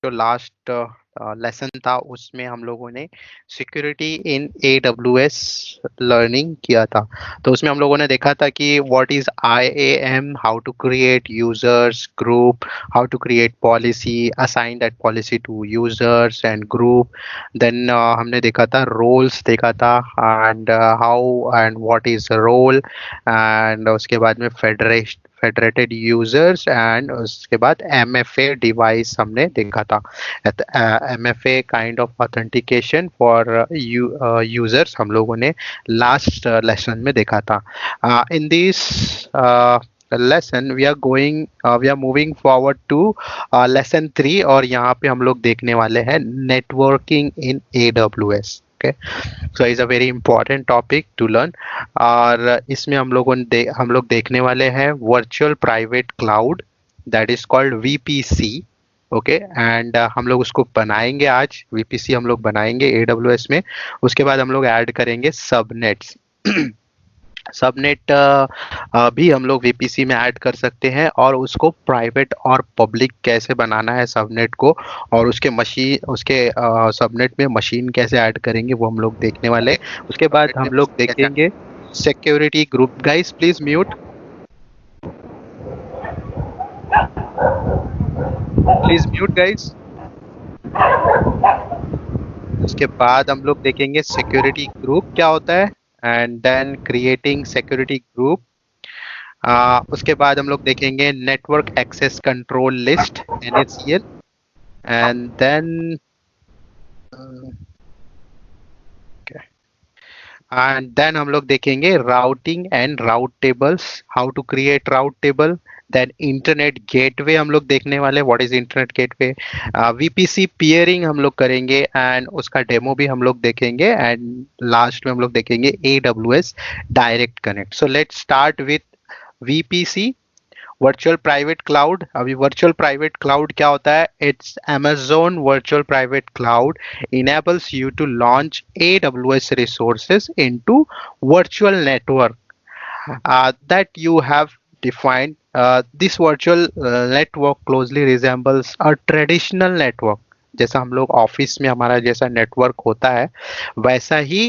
जो last lesson था उसमें हम लोगों ने सिक्योरिटी इन AWS लर्निंग किया था। तो उसमें हम लोगों ने देखा था कि what is IAM, how to create users group, how to create policy, assign that policy to users and group. Then हमने देखा था रोल्स देखा था, and how and what is role, and उसके बाद में फेडरेटेड यूजर्स, एंड उसके बाद MFA डिवाइस हमने देखा था। MFA kind of authentication for users हम लोगों ने लास्ट लेसन में देखा था। In this lesson we are moving forward to lesson 3, और यहाँ पे हम लोग देखने वाले हैं networking in AWS। Okay, so is a very important topic to learn. और इसमें हम लोग देखने वाले हैं virtual private cloud, that is called VPC। Okay, and हम लोग उसको बनाएंगे आज। VPC हम लोग बनाएंगे AWS में। उसके बाद हम लोग ऐड करेंगे सबनेट्स। सबनेट भी हम लोग VPC में ऐड कर सकते हैं, और उसको प्राइवेट और पब्लिक कैसे बनाना है सबनेट को, और उसके सबनेट में मशीन कैसे ऐड करेंगे वो हम लोग देखने वाले हैं। उसके बाद हम लोग देखेंगे security group. Guys please mute, please mute guys. उसके बाद हम लोग देखेंगे सिक्योरिटी ग्रुप क्या होता है, and then creating security group. उसके बाद हम लोग देखेंगे network access control list, NACL, and then हम लोग देखेंगे routing and route tables, how to create route table. Then internet gateway हम लोग देखने वाले, what is internet gateway. VPC peering हम लोग करेंगे, एंड उसका डेमो भी हम लोग देखेंगे, एंड लास्ट में हम लोग देखेंगे AWS direct connect. So let's start with VPC, virtual private cloud. अभी वर्चुअल प्राइवेट क्लाउड क्या होता है? It's Amazon virtual private cloud enables you to launch AWS resources into virtual network that you have defined. This virtual network closely resembles a traditional network. जैसा हम लोग office में हमारा जैसा नेटवर्क होता है, वैसा ही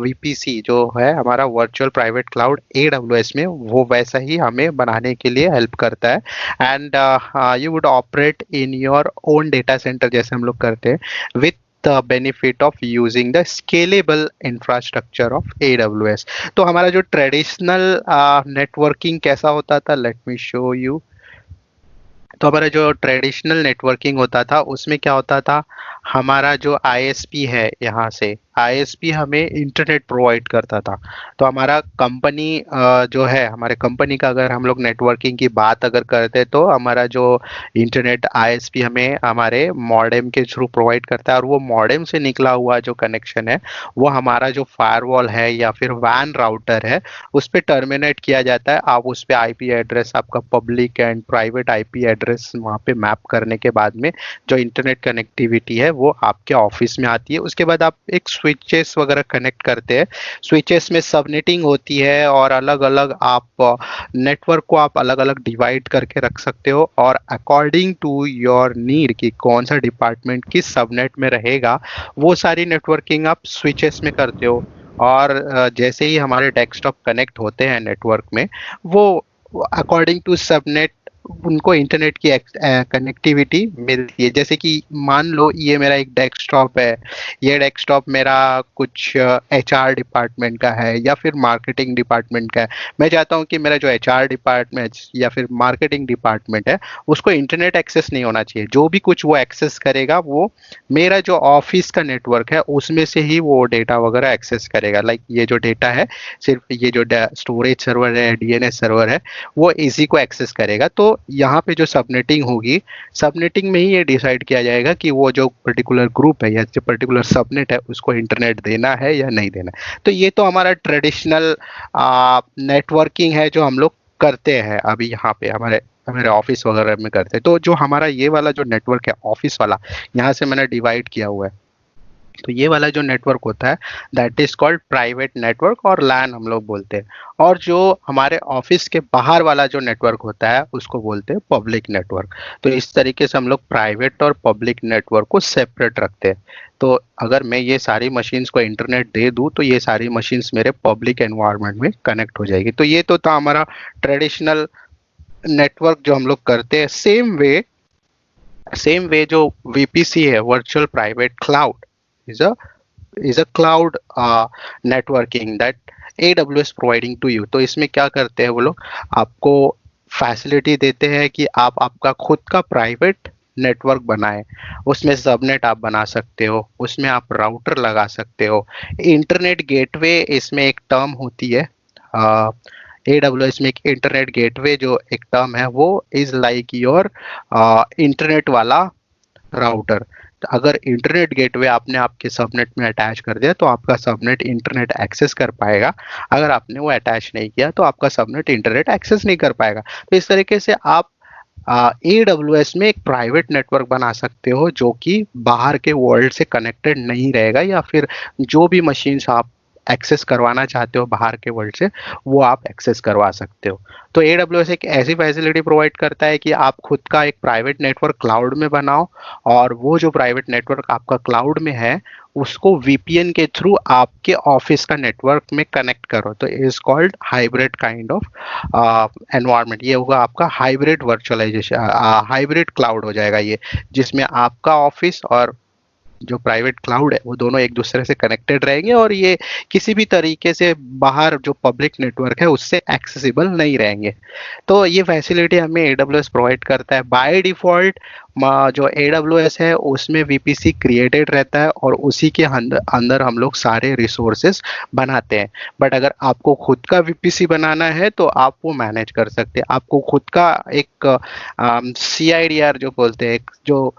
VPC जो है हमारा वर्चुअल प्राइवेट क्लाउड AWS में, वो वैसा ही हमें बनाने के लिए हेल्प करता है। And you would operate in your own data centre जैसे हम लोग करते हैं, with the benefit of using the scalable infrastructure of AWS। तो हमारा जो ट्रेडिशनल नेटवर्किंग कैसा होता था, लेट मी शो यू। तो हमारा जो ट्रेडिशनल नेटवर्किंग होता था उसमें क्या होता था, हमारा जो ISP है, यहाँ से ISP हमें इंटरनेट प्रोवाइड करता था। तो हमारा कंपनी जो है, हमारे कंपनी का अगर हम लोग नेटवर्किंग की बात अगर करते तो हमारा जो इंटरनेट ISP हमें हमारे मॉडेम के थ्रू प्रोवाइड करता है, और वो मॉडेम से निकला हुआ जो कनेक्शन है वो हमारा जो फायरवॉल है या फिर WAN राउटर है उस पर टर्मिनेट किया जाता है। आप उस पर IP एड्रेस, आपका public and private IP address वहाँ पे मैप करने के बाद में जो इंटरनेट कनेक्टिविटी है वो आपके ऑफिस में आती है। उसके बाद आप एक स्विचेस वगैरह कनेक्ट करते हैं, स्विचेस में सबनेटिंग होती है, और अलग अलग आप नेटवर्क को आप अलग अलग डिवाइड करके रख सकते हो, और अकॉर्डिंग टू योर नीड कि कौन सा डिपार्टमेंट किस सबनेट में रहेगा वो सारी नेटवर्किंग आप स्विचेस में करते हो। और जैसे ही हमारे डेस्कटॉप कनेक्ट होते हैं नेटवर्क में, वो अकॉर्डिंग टू सबनेट उनको इंटरनेट की कनेक्टिविटी मिलती है। जैसे कि मान लो ये मेरा एक डेस्कटॉप है, ये डेस्कटॉप मेरा कुछ HR डिपार्टमेंट का है या फिर मार्केटिंग डिपार्टमेंट का है। मैं चाहता हूँ कि मेरा जो HR डिपार्टमेंट या फिर मार्केटिंग डिपार्टमेंट है उसको इंटरनेट एक्सेस नहीं होना चाहिए। जो भी कुछ वो एक्सेस करेगा वो मेरा जो ऑफिस का नेटवर्क है उसमें से ही वो डेटा वगैरह एक्सेस करेगा। लाइक ये जो डेटा है, सिर्फ ये जो स्टोरेज सर्वर है, DNS सर्वर है, वो इसी को एक्सेस करेगा। तो यहाँ पे जो सबनेटिंग होगी, सबनेटिंग में ही ये डिसाइड किया जाएगा कि वो जो पर्टिकुलर ग्रुप है या जो पर्टिकुलर सबनेट है उसको इंटरनेट देना है या नहीं देना। तो ये तो हमारा ट्रेडिशनल नेटवर्किंग है जो हम लोग करते हैं अभी यहाँ पे हमारे हमारे ऑफिस वगैरह में करते हैं। तो जो हमारा ये वाला जो नेटवर्क है ऑफिस वाला, यहाँ से मैंने डिवाइड किया हुआ है। तो ये वाला जो नेटवर्क होता है that is called private network और लैन हम लोग बोलते हैं। और जो हमारे ऑफिस के बाहर वाला जो नेटवर्क होता है उसको बोलते हैं पब्लिक नेटवर्क। तो इस तरीके से हम लोग प्राइवेट और पब्लिक नेटवर्क को सेपरेट रखते हैं। तो अगर मैं ये सारी मशीन्स को इंटरनेट दे दूं तो ये सारी मशीन्स मेरे पब्लिक एनवायरनमेंट में कनेक्ट हो जाएगी। तो ये तो था हमारा ट्रेडिशनल नेटवर्क जो हम लोग करते हैं। सेम वे जो वीपीसी है, virtual private cloud, is a is a cloud networking that AWS providing to you। तो इसमें क्या करते हैं वो लोग, आपको फैसिलिटी देते हैं कि आप आपका खुद का प्राइवेट नेटवर्क बनाएं। उसमें सबनेट आप बना सकते हो, उसमें आप राउटर लगा सकते हो। इंटरनेट गेटवे इसमें एक टर्म होती है। AWS में एक इंटरनेट गेटवे जो एक टर्म है वो इज लाइक योर इंटरनेट वाला राउटर। तो अगर इंटरनेट गेटवे आपने आपके सबनेट में अटैच कर दिया तो आपका सबनेट इंटरनेट एक्सेस कर पाएगा। अगर आपने वो अटैच नहीं किया तो आपका सबनेट इंटरनेट एक्सेस नहीं कर पाएगा। तो इस तरीके से आप AWS में एक प्राइवेट नेटवर्क बना सकते हो जो कि बाहर के वर्ल्ड से कनेक्टेड नहीं रहेगा, या फिर जो भी मशीन्स आप एक्सेस करवाना चाहते हो बाहर के वर्ल्ड से वो आप एक्सेस करवा सकते हो। तो AWS एक ऐसी फैसिलिटी प्रोवाइड करता है कि आप खुद का एक प्राइवेट नेटवर्क क्लाउड में बनाओ, और वो जो प्राइवेट नेटवर्क आपका क्लाउड में है उसको VPN के थ्रू आपके ऑफिस का नेटवर्क में कनेक्ट करो। तो is called hybrid kind of environment. ये होगा आपका हाइब्रिड वर्चुअलाइजेशन, हाइब्रिड क्लाउड हो जाएगा ये, जिसमें आपका ऑफिस और जो प्राइवेट क्लाउड है वो दोनों एक दूसरे से कनेक्टेड रहेंगे, और ये किसी भी तरीके से बाहर जो पब्लिक नेटवर्क है उससे एक्सेसिबल नहीं रहेंगे। तो ये फैसिलिटी हमें AWS प्रोवाइड करता है बाय डिफॉल्ट। जो AWS है उसमें VPC क्रिएटेड रहता है और उसी के अंदर हम लोग सारे रिसोर्सेज बनाते हैं। बट अगर आपको खुद का VPC बनाना है तो आप वो मैनेज कर सकते हैं। आपको खुद का एक CIDR जो बोलते हैं, जो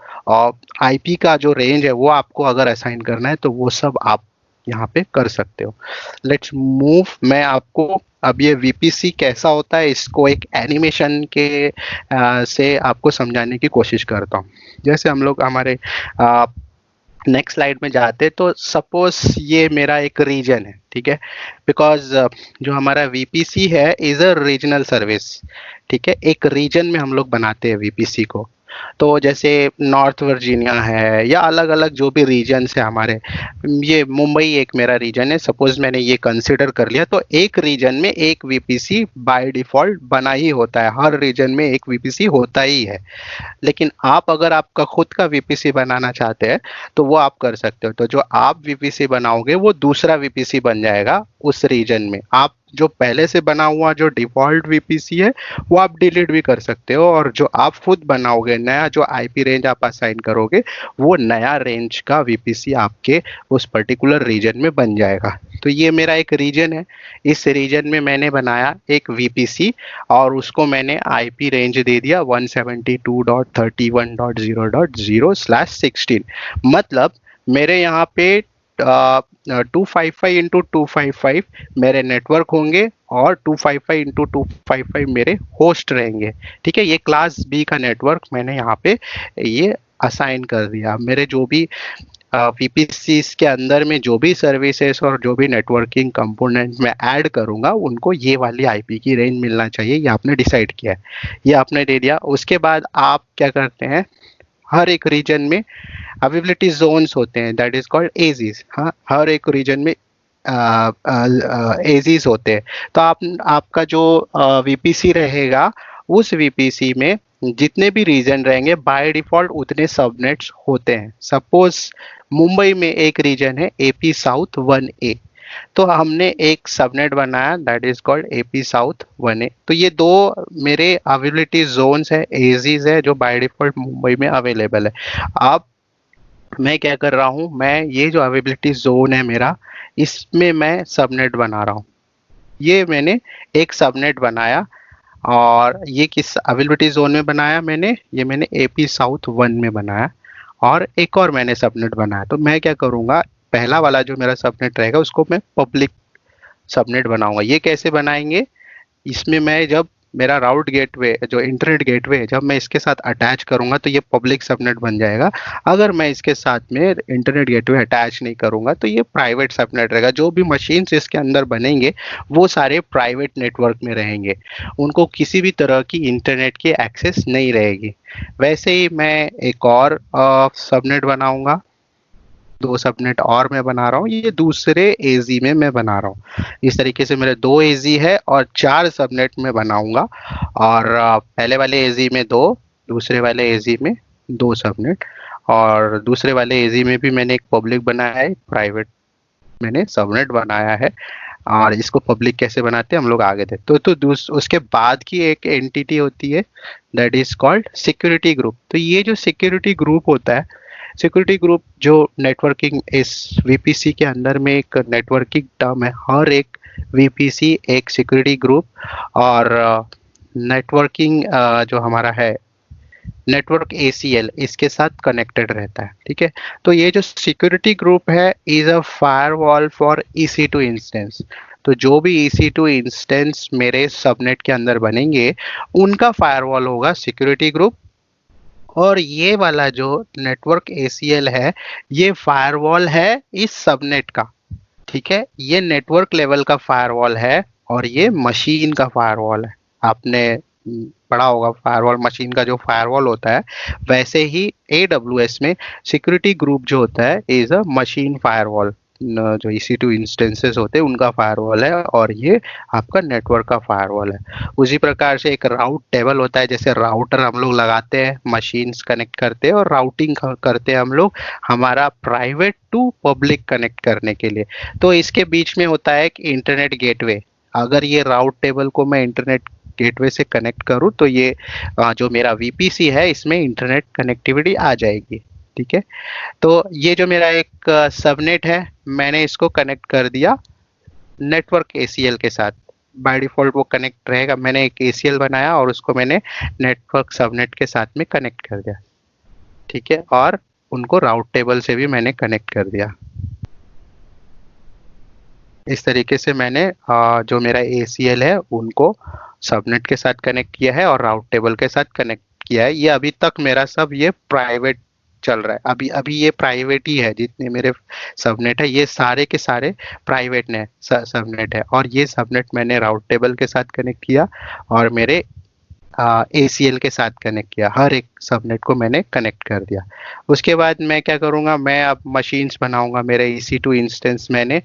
IP का जो रेंज है वो आपको अगर असाइन करना है तो वो सब आप यहाँ पे कर सकते हो। Let's move. मैं आपको अब ये VPC कैसा होता है इसको एक एनिमेशन के से आपको समझाने की कोशिश करता हूँ। जैसे हम लोग हमारे नेक्स्ट स्लाइड में जाते तो सपोज ये मेरा एक रीजन है, ठीक है। बिकॉज जो हमारा VPC है इज अ रीजनल सर्विस, ठीक है। एक रीजन में हम लोग बनाते हैं VPC को। तो जैसे नॉर्थ वर्जीनिया है या अलग अलग जो भी रीजन्स है हमारे, ये मुंबई एक मेरा रीजन है, सपोज मैंने ये कंसिडर कर लिया। तो एक रीजन में एक VPC बाय डिफॉल्ट बना ही होता है, हर रीजन में एक VPC होता ही है। लेकिन आप अगर आपका खुद का VPC बनाना चाहते हैं तो वो आप कर सकते हो। तो जो आप VPC बनाओगे वो दूसरा VPC बन जाएगा उस रीजन में। आप जो पहले से बना हुआ जो डिफॉल्ट VPC है वो आप डिलीट भी कर सकते हो, और जो आप खुद बनाओगे नया जो IP रेंज आप असाइन करोगे वो नया रेंज का VPC आपके उस पर्टिकुलर रीजन में बन जाएगा। तो ये मेरा एक रीजन है, इस रीजन में मैंने बनाया एक VPC और उसको मैंने IP रेंज दे दिया 172.31.0.0/16। मतलब मेरे यहाँ पे 255 इंटू 255 मेरे नेटवर्क होंगे और 255 इंटू 255 मेरे होस्ट रहेंगे, ठीक है। ये क्लास B का नेटवर्क मैंने यहाँ पे ये असाइन कर दिया। मेरे जो भी VPCs के अंदर में जो भी सर्विसेज और जो भी नेटवर्किंग कंपोनेंट में ऐड करूंगा उनको ये वाली IP की रेंज मिलना चाहिए, ये आपने डिसाइड किया है, ये आपने दे दिया। उसके बाद आप क्या करते हैं, हर एक रीजन में अवेलेबिलिटी जोन्स होते हैं, दैट इज कॉल्ड एजीज। हाँ, हर एक रीजन में एजीज होते हैं। तो आपका जो VPC रहेगा उस VPC में जितने भी रीजन रहेंगे बाय डिफॉल्ट उतने सबनेट्स होते हैं। सपोज मुंबई में एक रीजन है AP साउथ 1A, तो हमने एक सबनेट बनाया that is called AP south 1A। तो ये दो मेरे अवेलेबिलिटी जोन्स है, एजीज है, जो बाय डिफॉल्ट मुंबई में अवेलेबल है। अब मैं क्या कर रहा हूँ, मैं ये जो अवेलेबिलिटी जोन है मेरा, इसमें मैं सबनेट बना रहा हूँ। ये मैंने एक सबनेट बनाया, और ये किस अवेलेबिलिटी जोन में बनाया मैंने, ये मैंने AP साउथ 1 में बनाया, और एक और मैंने सबनेट बनाया। तो मैं क्या करूँगा, पहला वाला जो मेरा सबनेट रहेगा उसको मैं पब्लिक सबनेट बनाऊंगा। ये कैसे बनाएंगे, इसमें मैं जब मेरा राउट गेटवे जो इंटरनेट गेटवे है, जब मैं इसके साथ अटैच करूंगा तो ये पब्लिक सबनेट बन जाएगा। अगर मैं इसके साथ में इंटरनेट गेटवे अटैच नहीं करूंगा तो ये प्राइवेट सबनेट रहेगा। जो भी मशीन्स इसके अंदर बनेंगे वो सारे प्राइवेट नेटवर्क में रहेंगे, उनको किसी भी तरह की इंटरनेट की एक्सेस नहीं रहेगी। वैसे ही मैं एक और सबनेट बनाऊंगा, दो सबनेट और मैं बना रहा हूँ, ये दूसरे एजी में मैं बना रहा हूँ। इस तरीके से मेरे दो एजी है और चार सबनेट में बनाऊंगा। और पहले वाले एजी में दो, दूसरे वाले एजी में दो सबनेट, और दूसरे वाले एजी में भी मैंने एक पब्लिक बनाया है, प्राइवेट मैंने सबनेट बनाया है। और इसको पब्लिक कैसे बनाते हैं हम लोग आगे देखते तो उसके बाद की एक एंटिटी होती है, that is called security group. तो ये जो सिक्योरिटी ग्रुप होता है, सिक्योरिटी ग्रुप जो नेटवर्किंग इस वीपीसी के अंदर में एक नेटवर्किंग टर्म है। हर एक वीपीसी एक सिक्योरिटी ग्रुप और नेटवर्किंग जो हमारा है नेटवर्क एसीएल, इसके साथ कनेक्टेड रहता है। ठीक है, तो ये जो सिक्योरिटी ग्रुप है is a firewall for EC2 instance. तो जो भी EC2 इंस्टेंस मेरे सबनेट के अंदर बनेंगे उनका फायरवॉल होगा सिक्योरिटी ग्रुप। और ये वाला जो नेटवर्क एसीएल है ये फायरवॉल है इस सबनेट का। ठीक है, ये नेटवर्क लेवल का फायरवॉल है और ये मशीन का फायरवॉल है। आपने पढ़ा होगा फायरवॉल, मशीन का जो फायरवॉल होता है, वैसे ही AWS में सिक्योरिटी ग्रुप जो होता है इज अ मशीन फायरवॉल। जो EC2 इंस्टेंसेस होते हैं उनका फायरवॉल है और ये आपका नेटवर्क का फायरवॉल है। उसी प्रकार से एक राउट टेबल होता है, जैसे राउटर हम लोग लगाते हैं, मशीन्स कनेक्ट करते हैं और राउटिंग करते हैं हम लोग हमारा प्राइवेट टू पब्लिक कनेक्ट करने के लिए। तो इसके बीच में होता है एक इंटरनेट गेटवे। अगर ये राउट टेबल को मैं इंटरनेट गेटवे से कनेक्ट करूं तो ये जो मेरा VPC है इसमें इंटरनेट कनेक्टिविटी आ जाएगी। ठीक है, तो ये जो मेरा एक सबनेट है मैंने इसको कनेक्ट कर दिया नेटवर्क ACL के साथ। बाय डिफॉल्ट वो कनेक्ट रहेगा। मैंने एक ACL बनाया और उसको मैंने नेटवर्क सबनेट के साथ में कनेक्ट कर दिया। ठीक है, और उनको राउट टेबल से भी मैंने कनेक्ट कर दिया। इस तरीके से मैंने जो मेरा ACL है उनको सबनेट के साथ कनेक्ट किया है और राउट टेबल के साथ कनेक्ट किया है। ये अभी तक मेरा सब ये प्राइवेट चल रहा है। अभी अभी ये प्राइवेट ही है, जितने मेरे सबनेट है ये सारे के सारे प्राइवेट ने सबनेट है। और ये सबनेट मैंने राउट टेबल के साथ कनेक्ट किया और मेरे ACL के साथ कनेक्ट किया। हर एक सबनेट को मैंने कनेक्ट कर दिया। उसके बाद मैं क्या करूँगा, मैं अब मशीन्स बनाऊंगा। मेरे EC2 इंस्टेंस मैंने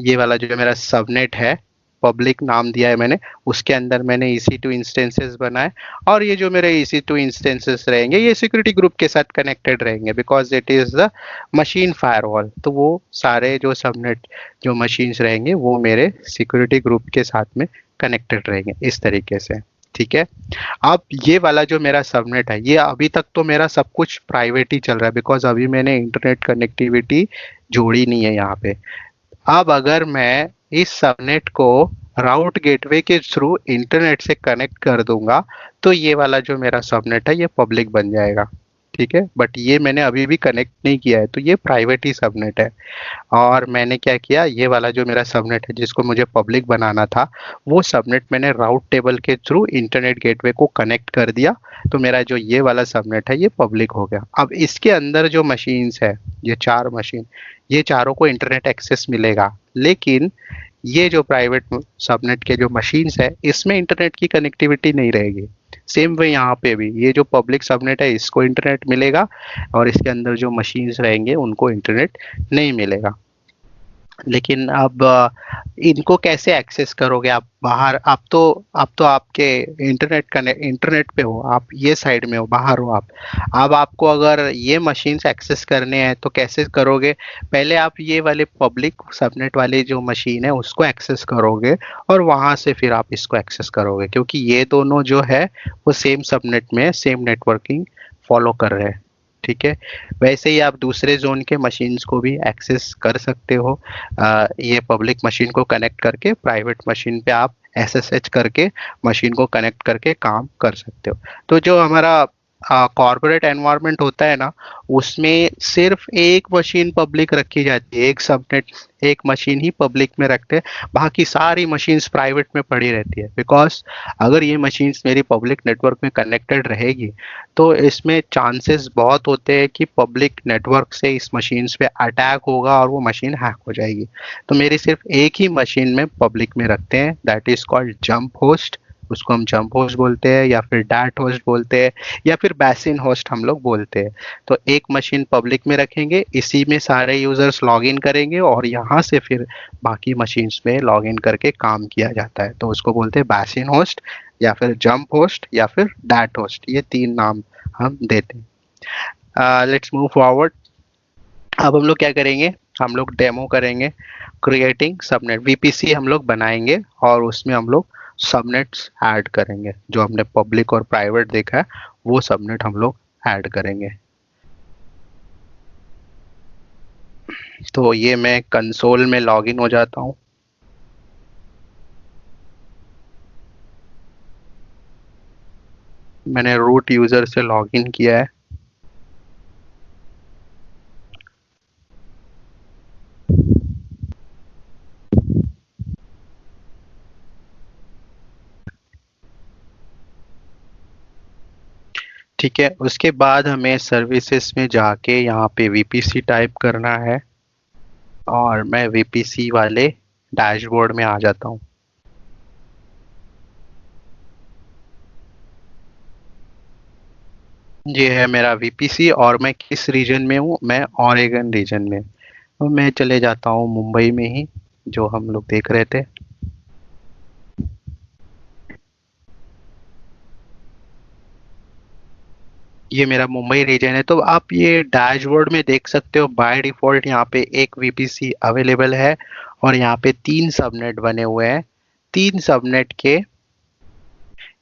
ये वाला जो मेरा सबनेट है पब्लिक नाम दिया है मैंने, उसके अंदर मैंने EC2 इंस्टेंसेस बनाए। और ये जो मेरे EC2 इंस्टेंसेस रहेंगे ये सिक्योरिटी ग्रुप के साथ कनेक्टेड रहेंगे because it is the machine firewall. तो वो सारे जो सबनेट जो मशीन्स रहेंगे वो मेरे सिक्योरिटी ग्रुप के साथ में कनेक्टेड रहेंगे इस तरीके से। ठीक है, अब ये वाला जो मेरा सबनेट है ये अभी तक तो मेरा सब कुछ प्राइवेट ही चल रहा है बिकॉज अभी मैंने इंटरनेट कनेक्टिविटी जोड़ी नहीं है यहाँ पे। अब अगर मैं इस सबनेट को राउट गेटवे के थ्रू इंटरनेट से कनेक्ट कर दूंगा तो ये वाला जो मेरा सबनेट है ये पब्लिक बन जाएगा। ठीक है, बट ये मैंने अभी भी कनेक्ट नहीं किया है तो ये प्राइवेट ही सबनेट है। और मैंने क्या किया, ये वाला जो मेरा सबनेट है जिसको मुझे पब्लिक बनाना था वो सबनेट मैंने राउट टेबल के थ्रू इंटरनेट गेटवे को कनेक्ट कर दिया। तो मेरा जो ये वाला सबनेट है ये पब्लिक हो गया। अब इसके अंदर जो मशीन्स है, ये चार मशीन, ये चारों को इंटरनेट एक्सेस मिलेगा। लेकिन ये जो प्राइवेट सबनेट के जो मशीन्स है इसमें इंटरनेट की कनेक्टिविटी नहीं रहेगी। सेम वे यहाँ पे भी ये जो पब्लिक सबनेट है इसको इंटरनेट मिलेगा और इसके अंदर जो मशीन्स रहेंगे उनको इंटरनेट नहीं मिलेगा। लेकिन अब इनको कैसे एक्सेस करोगे आप बाहर? आप तो आपके इंटरनेट पे हो, आप ये साइड में हो, बाहर हो आप। अब आपको अगर ये मशीन्स एक्सेस करने हैं तो कैसे करोगे? पहले आप ये वाले पब्लिक सबनेट वाले जो मशीन है उसको एक्सेस करोगे और वहां से फिर आप इसको एक्सेस करोगे, क्योंकि ये दोनों जो है वो सेम सबनेट में सेम नेटवर्किंग फॉलो कर रहे हैं। ठीक है, वैसे ही आप दूसरे जोन के मशीन्स को भी एक्सेस कर सकते हो। ये पब्लिक मशीन को कनेक्ट करके प्राइवेट मशीन पे आप SSH करके मशीन को कनेक्ट करके काम कर सकते हो। तो जो हमारा कॉर्पोरेट एनवायरनमेंट होता है ना, उसमें सिर्फ एक मशीन पब्लिक रखी जाती है, एक सबनेट, एक मशीन ही पब्लिक में रखते हैं, बाकी सारी मशीन्स प्राइवेट में पड़ी रहती है। बिकॉज अगर ये मशीन्स मेरी पब्लिक नेटवर्क में कनेक्टेड रहेगी तो इसमें चांसेस बहुत होते हैं कि पब्लिक नेटवर्क से इस मशीन्स पे अटैक होगा और वो मशीन हैक हो जाएगी। तो मेरी सिर्फ एक ही मशीन में पब्लिक में रखते हैं, that is called jump host. उसको हम जंप होस्ट बोलते हैं या फिर डैट होस्ट बोलते हैं या फिर बैसिन होस्ट हम लोग बोलते हैं। तो एक मशीन पब्लिक में रखेंगे, इसी में सारे यूजर्स लॉग इन करेंगे और यहाँ से फिर बाकी मशीन्स में लॉग इन करके काम किया जाता है। तो उसको बोलते हैं बैसिन होस्ट या फिर जंप होस्ट या फिर डैट होस्ट, ये तीन नाम हम देते हैं। Let's move forward. अब हम लोग क्या करेंगे, हम लोग डेमो करेंगे क्रिएटिंग सबनेट। वीपीसी हम लोग बनाएंगे और उसमें हम लोग सबनेट्स ऐड करेंगे, जो हमने पब्लिक और प्राइवेट देखा है वो सबनेट हम लोग ऐड करेंगे। तो ये मैं कंसोल में लॉगिन हो जाता हूँ। मैंने रूट यूजर से लॉगिन किया है। ठीक है, उसके बाद हमें सर्विसेज में जाके यहाँ पे वीपीसी टाइप करना है और मैं वीपीसी वाले डैशबोर्ड में आ जाता हूँ। ये है मेरा वीपीसी और मैं किस रीजन में हूँ, मैं ऑरेगन रीजन में। तो मैं चले जाता हूँ मुंबई में ही, जो हम लोग देख रहे थे। ये मेरा मुंबई रीजन है। तो आप ये डैशबोर्ड में देख सकते हो, बाय डिफॉल्ट यहाँ पे एक वीपीसी अवेलेबल है और यहाँ पे तीन सबनेट बने हुए हैं। तीन सबनेट के,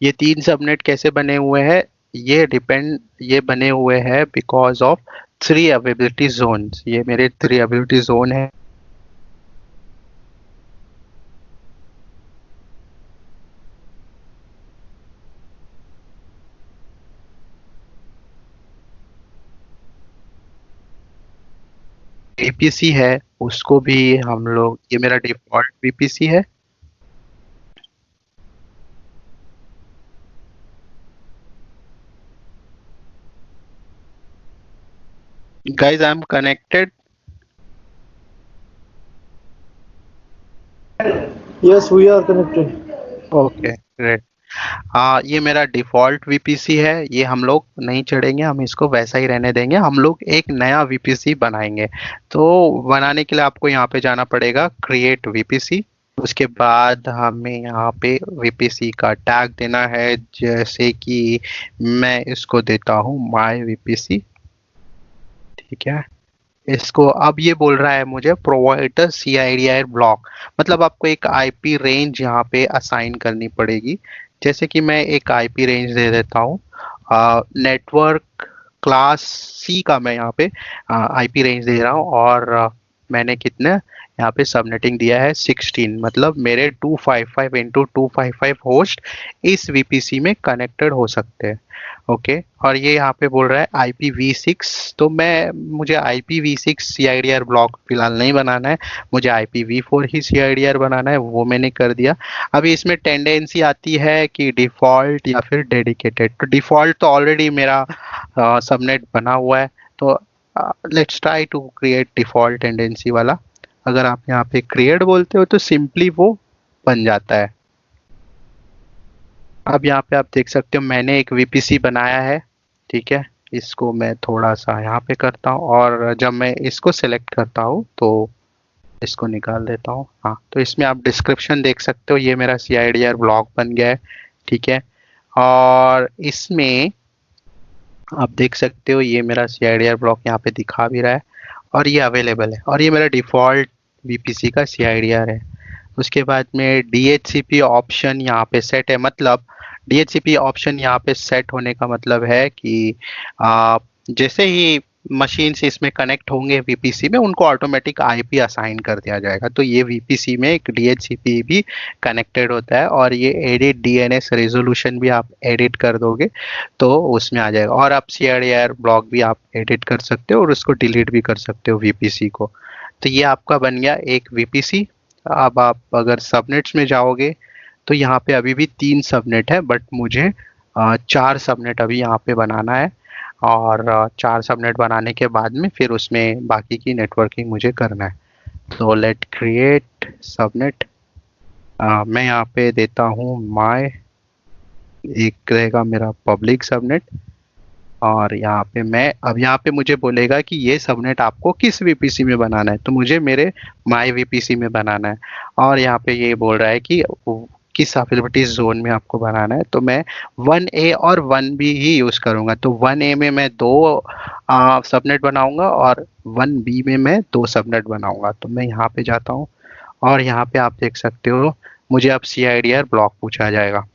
ये तीन सबनेट कैसे बने हुए हैं, ये बने हुए हैं because of three availability zones. ये मेरे थ्री अवेलेबिलिटी जोन है। वीपीसी है उसको भी हम लोग, ये मेरा डिफॉल्ट वीपीसी है। Guys I am connected. Yes, we are connected. Okay great. हाँ, ये मेरा डिफॉल्ट वीपीसी है, ये हम लोग नहीं चढ़ेंगे, हम इसको वैसा ही रहने देंगे। हम लोग एक नया वीपीसी बनाएंगे। तो बनाने के लिए आपको यहाँ पे जाना पड़ेगा क्रिएट वीपीसी। उसके बाद हमें यहाँ पे वीपीसी का टैग देना है, जैसे कि मैं इसको देता हूँ माय वीपीसी। ठीक है, इसको अब ये बोल रहा है मुझे प्रोवाइड CIDR ब्लॉक, मतलब आपको एक आईपी रेंज यहाँ पे असाइन करनी पड़ेगी। जैसे कि मैं एक आईपी रेंज दे देता हूँ, नेटवर्क क्लास सी का मैं यहाँ पे आईपी रेंज दे रहा हूँ और मैंने कितने यहाँ पे सबनेटिंग दिया है 16, मतलब मेरे 255 इंटू 255 होस्ट इस वीपीसी में कनेक्टेड हो सकते हैं। ओके, और ये यहाँ पे बोल रहा है IPv6, तो मुझे IPv6 CIDR ब्लॉक फिलहाल नहीं बनाना है, मुझे IPv4 ही CIDR बनाना है, वो मैंने कर दिया। अभी इसमें टेंडेंसी आती है कि डिफॉल्ट या फिर डेडिकेटेड। तो डिफॉल्ट तो ऑलरेडी मेरा सबनेट बना हुआ है, तो let's try to create default tenancy वाला। अगर आप यहाँ पे क्रिएट बोलते हो तो सिंपली वो बन जाता है। अब यहाँ पे आप देख सकते हो मैंने एक वीपीसी बनाया है। ठीक है, इसको मैं थोड़ा सा यहाँ पे करता हूँ और जब मैं इसको सेलेक्ट करता हूँ तो इसको निकाल देता हूँ। हाँ, तो इसमें आप डिस्क्रिप्शन देख सकते हो, ये मेरा CIDR ब्लॉक बन गया है। ठीक है, और इसमें आप देख सकते हो ये मेरा CIDR ब्लॉक यहाँ पे दिखा भी रहा है और ये अवेलेबल है और ये मेरा डिफॉल्ट वीपीसी का CIDR है। उसके बाद में DHCP ऑप्शन यहाँ पे सेट है, मतलब DHCP ऑप्शन यहाँ पे सेट होने का मतलब है कि जैसे ही मशीन्स इसमें कनेक्ट होंगे वीपीसी में, उनको ऑटोमेटिक आईपी असाइन कर दिया जाएगा। तो ये वीपीसी में एक डीएचसीपी भी कनेक्टेड होता है, और ये एडिट डीएनएस रेजोल्यूशन भी आप एडिट कर दोगे तो उसमें आ जाएगा। और आप सीआईडीआर ब्लॉक भी आप एडिट कर सकते हो और उसको डिलीट भी कर सकते हो वीपीसी को। तो ये आपका बन गया एक वीपीसी। अब आप अगर सबनेट्स में जाओगे तो यहाँ पे अभी भी 3 सबनेट है, बट मुझे 4 सबनेट अभी यहाँ पे बनाना है, और 4 सबनेट बनाने के बाद में फिर उसमें बाकी की नेटवर्किंग मुझे करना है। तो लेट क्रिएट सबनेट। मैं यहाँ पे देता हूँ माय, एक रहेगा मेरा पब्लिक सबनेट, और यहाँ पे मैं अब यहाँ पे मुझे बोलेगा कि ये सबनेट आपको किस वीपीसी में बनाना है, तो मुझे मेरे माय वीपीसी में बनाना है। और यहाँ पे ये बोल रहा है कि किस अवेलेबिलिटी जोन में आपको बनाना है, तो मैं 1A और 1B ही यूज करूंगा। तो 1A में मैं 2 सबनेट बनाऊंगा और 1B में मैं 2 सबनेट बनाऊंगा। तो मैं यहाँ पे जाता हूँ और यहाँ पे आप देख सकते हो मुझे अब सीआईडीआर ब्लॉक पूछा जाएगा।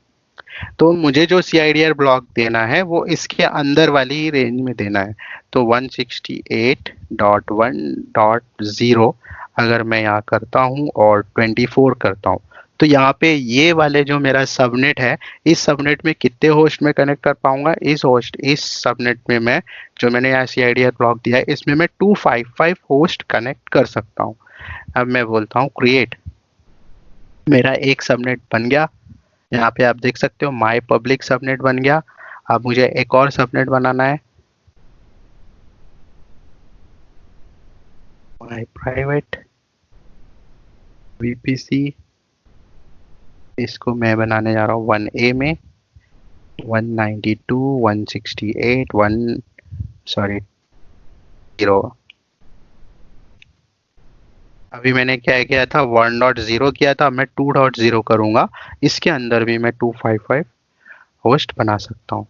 तो मुझे जो सीआईडीआर ब्लॉक देना है वो इसके अंदर वाली ही रेंज में देना है। तो 168.1.0 अगर मैं यहाँ करता हूँ और 24 करता हूँ, तो यहाँ पे ये वाले जो मेरा सबनेट है, इस सबनेट में कितने होस्ट में कनेक्ट कर पाऊंगा, इस सबनेट में मैं जो मैंने यहाँ सीआईडीआर ब्लॉक दिया है इसमें मैं 255 होस्ट कनेक्ट कर सकता हूँ। अब मैं बोलता हूँ क्रिएट, मेरा एक सबनेट बन गया। यहाँ पे आप देख सकते हो माय पब्लिक सबनेट बन गया। अब मुझे एक और सबनेट बनाना है, माय प्राइवेट वीपीसी। इसको मैं बनाने जा रहा हूँ 1A में 192 168 0। अभी मैंने क्या किया था, 1.0 किया था, मैं 2.0 करूंगा। इसके अंदर भी मैं 255 होस्ट बना सकता हूँ।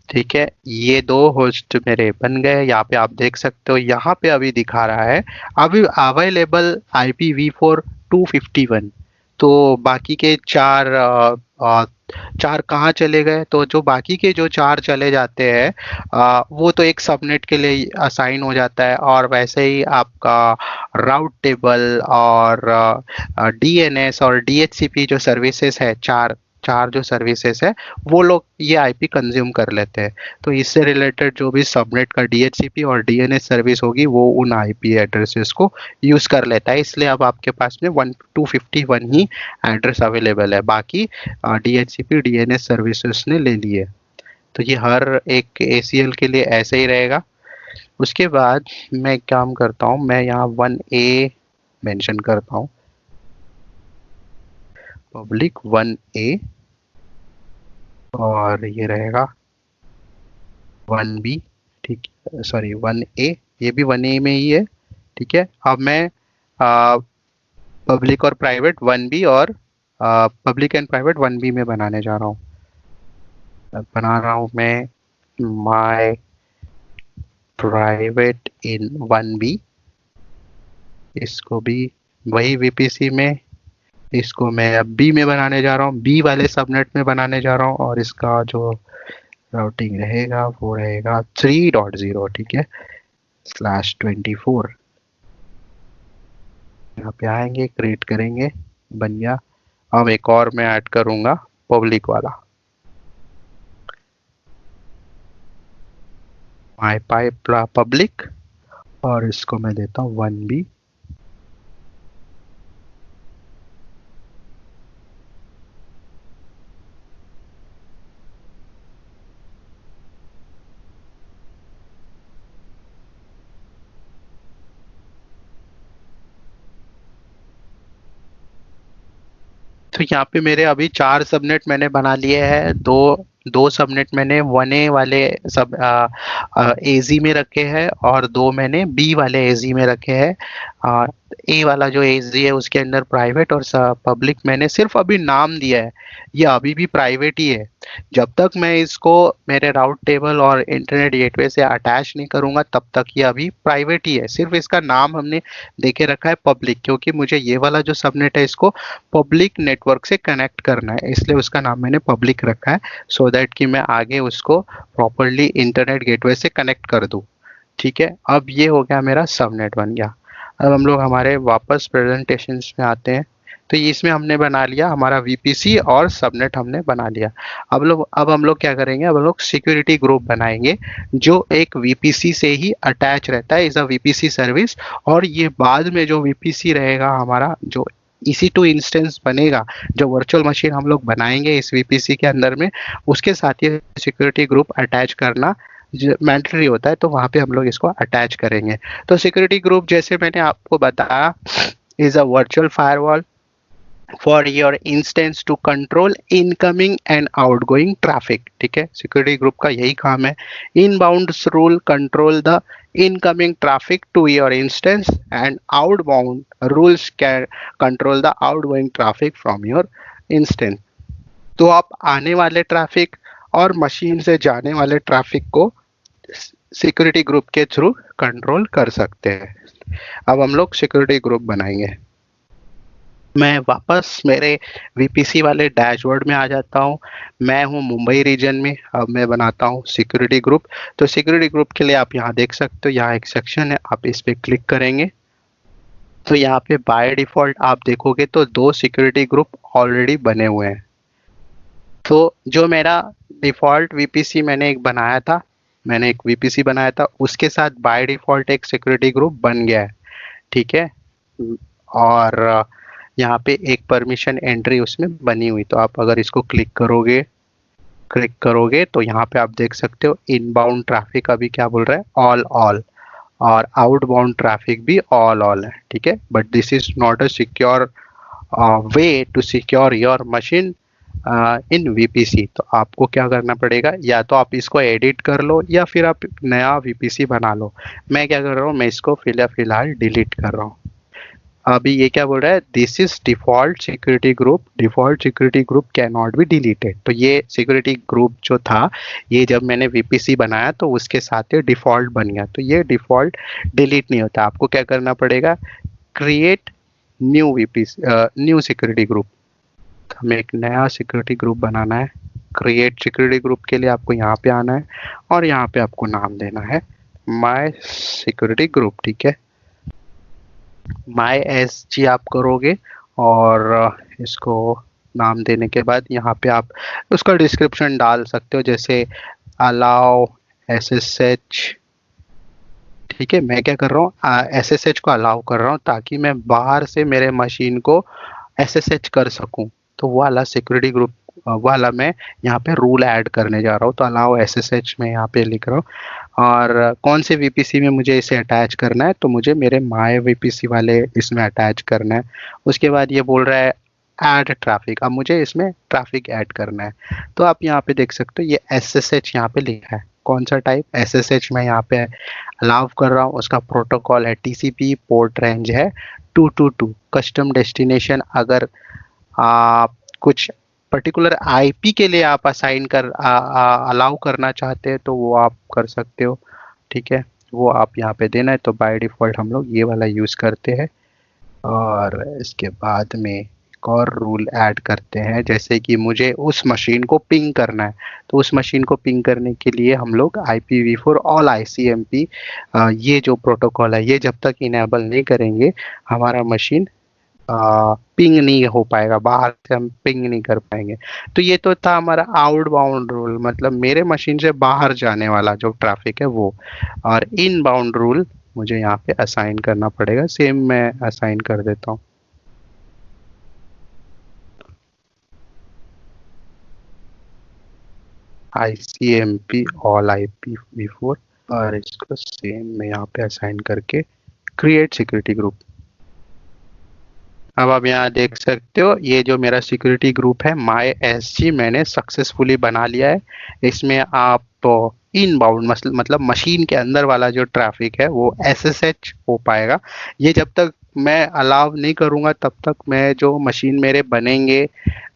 ठीक है, ये 2 होस्ट मेरे बन गए। यहाँ पे आप देख सकते हो, यहाँ पे अभी दिखा रहा है अभी अवेलेबल IPv4 251। तो बाकी के 4 कहाँ चले गए, तो जो बाकी के जो 4 चले जाते हैं वो तो एक सबनेट के लिए असाइन हो जाता है। और वैसे ही आपका राउट टेबल और डीएनएस और डीएचसीपी जो सर्विसेज है, चार चार जो सर्विसेज है, वो लोग ये आईपी कंज्यूम कर लेते हैं। तो इससे रिलेटेड जो भी सबनेट का डीएचसीपी और डीएनएस सर्विस होगी वो उन आईपी एड्रेसेस को यूज कर लेता है। इसलिए अब आपके पास में 251 ही एड्रेस अवेलेबल है, बाकी डीएचसीपी डीएनएस सर्विसेज ने ले लिए। तो ये हर एक एसीएल के लिए ऐसे ही रहेगा। उसके बाद मैं एक काम करता हूँ, मैं यहाँ 1A मेंशन करता हूँ, पब्लिक 1A, और ये रहेगा 1B। ठीक है, सॉरी 1A, ये भी 1A में ही है। ठीक है, अब मैं पब्लिक और प्राइवेट 1B और पब्लिक एंड प्राइवेट 1B में बनाने जा रहा हूँ। बना रहा हूँ मैं माय प्राइवेट इन 1B। इसको भी वही वीपीसी में, इसको मैं अब बी में बनाने जा रहा हूँ, बी वाले सबनेट में बनाने जा रहा हूँ, और इसका जो राउटिंग रहेगा वो रहेगा 3.0। ठीक है, /24। यहाँ पे आएंगे, क्रिएट करेंगे, बन गया। अब एक और मैं ऐड करूंगा पब्लिक वाला, माय पाइप पब्लिक, और इसको मैं देता हूँ 1B। तो यहाँ पे मेरे अभी 4 सबनेट मैंने बना लिए हैं। दो सबनेट मैंने 1A वाले सब एजी में रखे हैं, और 2 मैंने बी वाले एजी में रखे हैं। ए वाला जो एजी है उसके अंदर प्राइवेट और पब्लिक मैंने सिर्फ अभी नाम दिया है, ये अभी भी प्राइवेट ही है। जब तक मैं इसको मेरे राउट टेबल और इंटरनेट गेटवे से अटैच नहीं करूंगा तब तक ये अभी प्राइवेट ही है। सिर्फ इसका नाम हमने देके रखा है पब्लिक, क्योंकि मुझे ये वाला जो सबनेट है इसको पब्लिक नेटवर्क से कनेक्ट करना है, इसलिए उसका नाम मैंने पब्लिक रखा है, सो दैट कि मैं आगे उसको प्रॉपरली इंटरनेट गेटवे से कनेक्ट कर दूं। ठीक है, अब ये हो गया मेरा सबनेट बन गया। अब हम लोग हमारे वापस प्रेजेंटेशन में आते हैं। तो ये इसमें हमने बना लिया हमारा वीपीसी और सबनेट हमने बना लिया। अब हम लोग क्या करेंगे, अब हम लोग सिक्योरिटी ग्रुप बनाएंगे जो एक वीपीसी से ही अटैच रहता है, इज अ वीपीसी सर्विस। और ये बाद में जो वीपीसी रहेगा हमारा, जो EC2 इंस्टेंस बनेगा, जो वर्चुअल मशीन हम लोग बनाएंगे इस वीपीसी के अंदर में, उसके साथ ये सिक्योरिटी ग्रुप अटैच करना मैंडेटरी होता है, तो वहां पे हम लोग इसको अटैच करेंगे। तो सिक्योरिटी ग्रुप जैसे मैंने आपको बताया is a virtual firewall for your instance to control incoming and outgoing traffic. ठीक है, सिक्योरिटी ग्रुप का यही काम है। Inbound rule control the incoming traffic to your instance and outbound rules can control the outgoing traffic from your instance. तो आप आने वाले ट्रैफिक और मशीन से जाने वाले ट्रैफिक को सिक्योरिटी ग्रुप के थ्रू कंट्रोल कर सकते हैं। अब हम लोग सिक्योरिटी ग्रुप बनाएंगे। मैं वापस मेरे वीपीसी वाले डैशबोर्ड में आ जाता हूँ। मैं हूँ मुंबई रीजन में। अब मैं बनाता हूँ सिक्योरिटी ग्रुप। तो सिक्योरिटी ग्रुप के लिए आप यहाँ देख सकते हो, यहाँ एक सेक्शन है, आप इस पे क्लिक करेंगे तो यहाँ पे बाय डिफॉल्ट आप देखोगे तो 2 सिक्योरिटी ग्रुप ऑलरेडी बने हुए हैं। तो जो मेरा डिफॉल्ट वीपीसी मैंने एक वीपीसी बनाया था, उसके साथ बाय डिफॉल्ट एक सिक्योरिटी ग्रुप बन गया है। ठीक है, और यहाँ पे एक परमिशन एंट्री उसमें बनी हुई। तो आप अगर इसको क्लिक करोगे तो यहाँ पे आप देख सकते हो इनबाउंड ट्रैफिक अभी क्या बोल रहा है, ऑल ऑल, और आउटबाउंड ट्रैफिक भी ऑल ऑल है। ठीक है, but this is not a secure way to secure your machine in VPC. तो आपको क्या करना पड़ेगा, या तो आप इसको एडिट कर लो या फिर आप नया वीपीसी बना लो। मैं क्या कर रहा हूँ, मैं इसको फिलहाल डिलीट कर रहा हूँ। अभी ये क्या बोल रहा है, this is default security group can not be deleted. तो ये सिक्योरिटी ग्रुप जो था, ये जब मैंने वीपीसी बनाया तो उसके साथ ये डिफॉल्ट बन गया। तो ये डिफॉल्ट डिलीट नहीं होता, आपको क्या करना पड़ेगा, क्रिएट न्यू सिक्योरिटी ग्रुप। हमें एक नया सिक्योरिटी ग्रुप बनाना है। क्रिएट सिक्योरिटी ग्रुप के लिए आपको यहाँ पे आना है और यहाँ पे आपको नाम देना है माय सिक्योरिटी ग्रुप। ठीक है, माई एस जी आप करोगे और इसको नाम देने के बाद यहाँ पे आप उसका डिस्क्रिप्शन डाल सकते हो, जैसे अलाउ SSH। ठीक है, मैं क्या कर रहा हूँ, SSH को अलाउ कर रहा हूँ ताकि मैं बाहर से मेरे मशीन को SSH कर सकूँ। तो वो वाला सिक्योरिटी ग्रुप वाला मैं यहाँ पे रूल ऐड करने जा रहा हूँ। तो अलाउ SSH में यहाँ पे लिख रहा हूँ। और कौन से वीपीसी में मुझे इसे अटैच करना है, तो मुझे मेरे माय वीपीसी वाले इसमें अटैच करना है। उसके बाद ये बोल रहा है ऐड ट्रैफिक, अब मुझे इसमें ट्रैफिक ऐड करना है। तो आप यहाँ पे देख सकते हो ये SSH यहाँ पे लिखा है, कौन सा टाइप SSH मैं यहाँ पे अलाउ कर रहा हूँ। उसका प्रोटोकॉल है TCP, पोर्ट रेंज है 222। कस्टम डेस्टिनेशन, अगर आप कुछ पर्टिकुलर आईपी के लिए आप असाइन कर अलाउ करना चाहते हैं तो वो आप कर सकते हो। ठीक है, वो आप यहाँ पे देना है। तो बाय डिफॉल्ट हम लोग ये वाला यूज़ करते हैं। और इसके बाद में एक और रूल ऐड करते हैं, जैसे कि मुझे उस मशीन को पिंग करना है। तो उस मशीन को पिंग करने के लिए हम लोग IPv4 ऑल ICMP, ये जो प्रोटोकॉल है, ये जब तक इनेबल नहीं करेंगे हमारा मशीन पिंग नहीं हो पाएगा, बाहर से हम पिंग नहीं कर पाएंगे। तो ये तो था हमारा आउटबाउंड रूल, मतलब मेरे मशीन से बाहर जाने वाला जो ट्रैफिक है वो। और इनबाउंड रूल मुझे यहाँ पे असाइन करना पड़ेगा, सेम मैं असाइन कर देता हूँ। ICMP ऑल IPv4, और इसको सेम मैं यहाँ पे असाइन करके क्रिएट सिक्योरिटी ग्रुप। अब आप यहाँ देख सकते हो ये जो मेरा सिक्योरिटी ग्रुप है माय SG मैंने सक्सेसफुली बना लिया है। इसमें आप इनबाउंड मतलब मशीन के अंदर वाला जो ट्रैफिक है वो SSH हो पाएगा। ये जब तक मैं अलाउ नहीं करूंगा तब तक मैं जो मशीन मेरे बनेंगे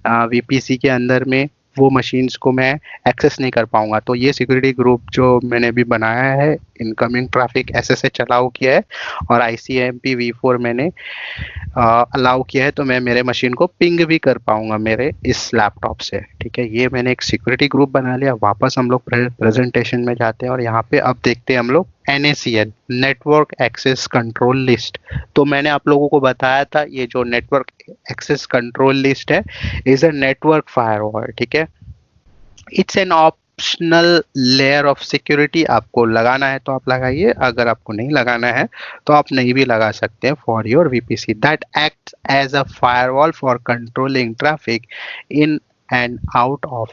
वीपीसी के अंदर में वो मशीन्स को मैं एक्सेस नहीं कर पाऊंगा। तो ये सिक्योरिटी ग्रुप जो मैंने भी बनाया है, इनकमिंग ट्रैफिक एसएसए चलाओ किया है और आईसीएमपी वी4 मैंने अलाउ किया है, तो मैं मेरे मशीन को पिंग भी कर पाऊंगा मेरे इस लैपटॉप से। ठीक है, ये मैंने एक सिक्योरिटी ग्रुप बना लिया। वापस हम लोग प्रेजेंटेशन में जाते हैं और यहाँ पे अब देखते हैं हम लोग NACL, network access control list. तो मैंने आप लोगों को बताया था ये जो नेटवर्क एक्सेस कंट्रोल लिस्ट है इज अ नेटवर्क फायरवॉल। ठीक है, it's an optional layer of security. आपको लगाना है तो आप लगाइए, अगर आपको नहीं लगाना है तो आप नहीं भी लगा सकते हैं for your VPC. That acts as a firewall for controlling traffic in and out of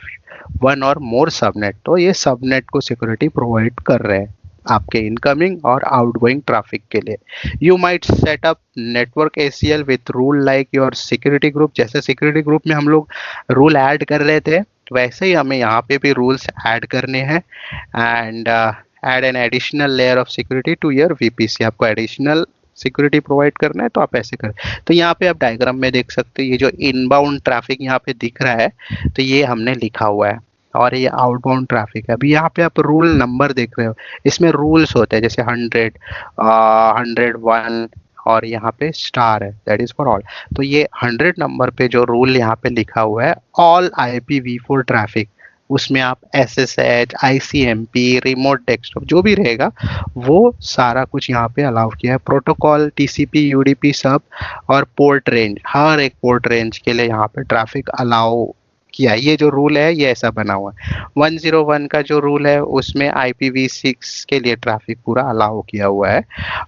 one or more subnet. तो ये सबनेट को सिक्योरिटी प्रोवाइड कर रहे हैं आपके इनकमिंग और आउटगोइंग ट्रैफिक के लिए। You might set up network ACL with rule like your security group. जैसे सिक्योरिटी ग्रुप में हम लोग रूल ऐड कर रहे थे वैसे ही हमें यहाँ पे भी रूल्स ऐड करने हैं and add an additional layer of security to your VPC. आपको एडिशनल सिक्योरिटी प्रोवाइड करना है तो आप ऐसे करें। तो यहाँ पे आप डायग्राम में देख सकते हो ये जो इनबाउंड ट्रैफिक यहाँ पे दिख रहा है तो ये हमने लिखा हुआ है और ये आउटबाउंड ट्रैफिक है। अभी यहाँ पे आप रूल नंबर देख रहे हो, इसमें रूल्स होते हैं जैसे 100, 101 और यहाँ पे स्टार है, दैट इज फॉर ऑल। तो ये 100 नंबर पे जो रूल यहाँ पे लिखा हुआ है ऑल IPv4 ट्रैफिक, उसमें आप SSH, ICMP, रिमोट डेस्कटॉप जो भी रहेगा वो सारा कुछ यहाँ पे अलाउ किया है। प्रोटोकॉल, TCP, UDP सब और पोर्ट रेंज, हर एक पोर्ट रेंज के लिए यहाँ पे ट्रैफिक अलाउ किया। ये जो रूल है ये ऐसा बना हुआ है। 101 का जो रूल है उसमें IPv6 के लिए ट्रैफिक पूरा अलाउ किया हुआ है